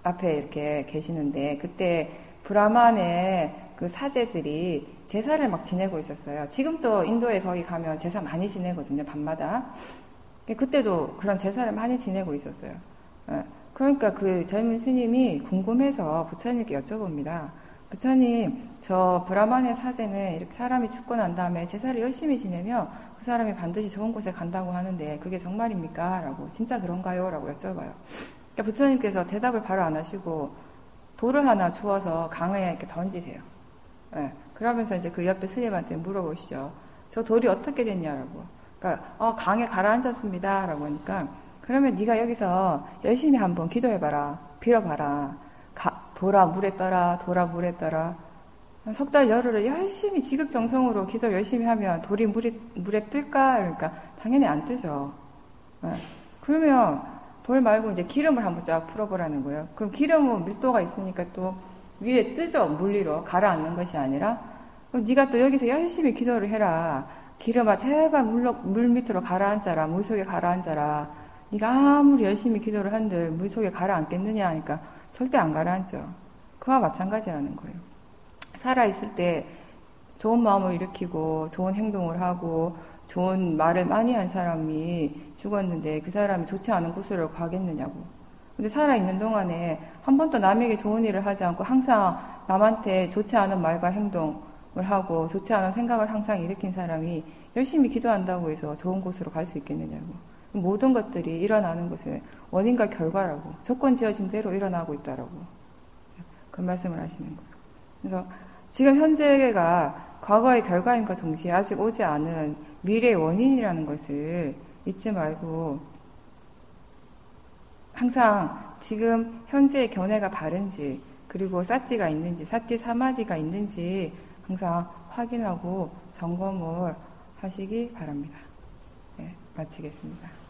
[SPEAKER 1] 앞에 이렇게 계시는데 그때 브라만의 그 사제들이 제사를 막 지내고 있었어요. 지금도 인도에 거기 가면 제사 많이 지내거든요. 밤마다. 그때도 그런 제사를 많이 지내고 있었어요. 그러니까 그 젊은 스님이 궁금해서 부처님께 여쭤봅니다. 부처님, 저 브라만의 사제는 이렇게 사람이 죽고 난 다음에 제사를 열심히 지내면 그 사람이 반드시 좋은 곳에 간다고 하는데 그게 정말입니까? 라고 진짜 그런가요? 라고 여쭤봐요. 그러니까 부처님께서 대답을 바로 안 하시고 돌을 하나 주워서 강에 이렇게 던지세요. 그러면서 이제 그 옆에 스님한테 물어보시죠. 저 돌이 어떻게 됐냐라고. 그러니까 강에 가라앉았습니다. 라고 하니까 그러면 네가 여기서 열심히 한번 기도해봐라. 빌어봐라. 돌아 물에 떠라, 돌아 물에 떠라. 석 달 열흘을 열심히 지극정성으로 기도 열심히 하면 돌이 물에 뜰까? 그러니까 당연히 안 뜨죠. 그러면 돌 말고 이제 기름을 한번 쫙 풀어보라는 거예요. 그럼 기름은 밀도가 있으니까 또 위에 뜨죠. 물 위로 가라앉는 것이 아니라. 그럼 네가 또 여기서 열심히 기도를 해라. 기름아 제발 물 밑으로 가라앉아라. 물 속에 가라앉아라. 네가 아무리 열심히 기도를 한들 물 속에 가라앉겠느냐 하니까 절대 안 가라앉죠. 그와 마찬가지라는 거예요. 살아있을 때 좋은 마음을 일으키고 좋은 행동을 하고 좋은 말을 많이 한 사람이 죽었는데 그 사람이 좋지 않은 곳으로 가겠느냐고. 근데 살아있는 동안에 한 번도 남에게 좋은 일을 하지 않고 항상 남한테 좋지 않은 말과 행동을 하고 좋지 않은 생각을 항상 일으킨 사람이 열심히 기도한다고 해서 좋은 곳으로 갈 수 있겠느냐고. 모든 것들이 일어나는 것은 원인과 결과라고. 조건 지어진 대로 일어나고 있다라고. 그 말씀을 하시는 거예요. 그래서 지금 현재가 과거의 결과임과 동시에 아직 오지 않은 미래의 원인이라는 것을 잊지 말고 항상 지금 현재의 견해가 바른지 그리고 사띠가 있는지 사띠 사마디가 있는지 항상 확인하고 점검을 하시기 바랍니다. 네, 마치겠습니다.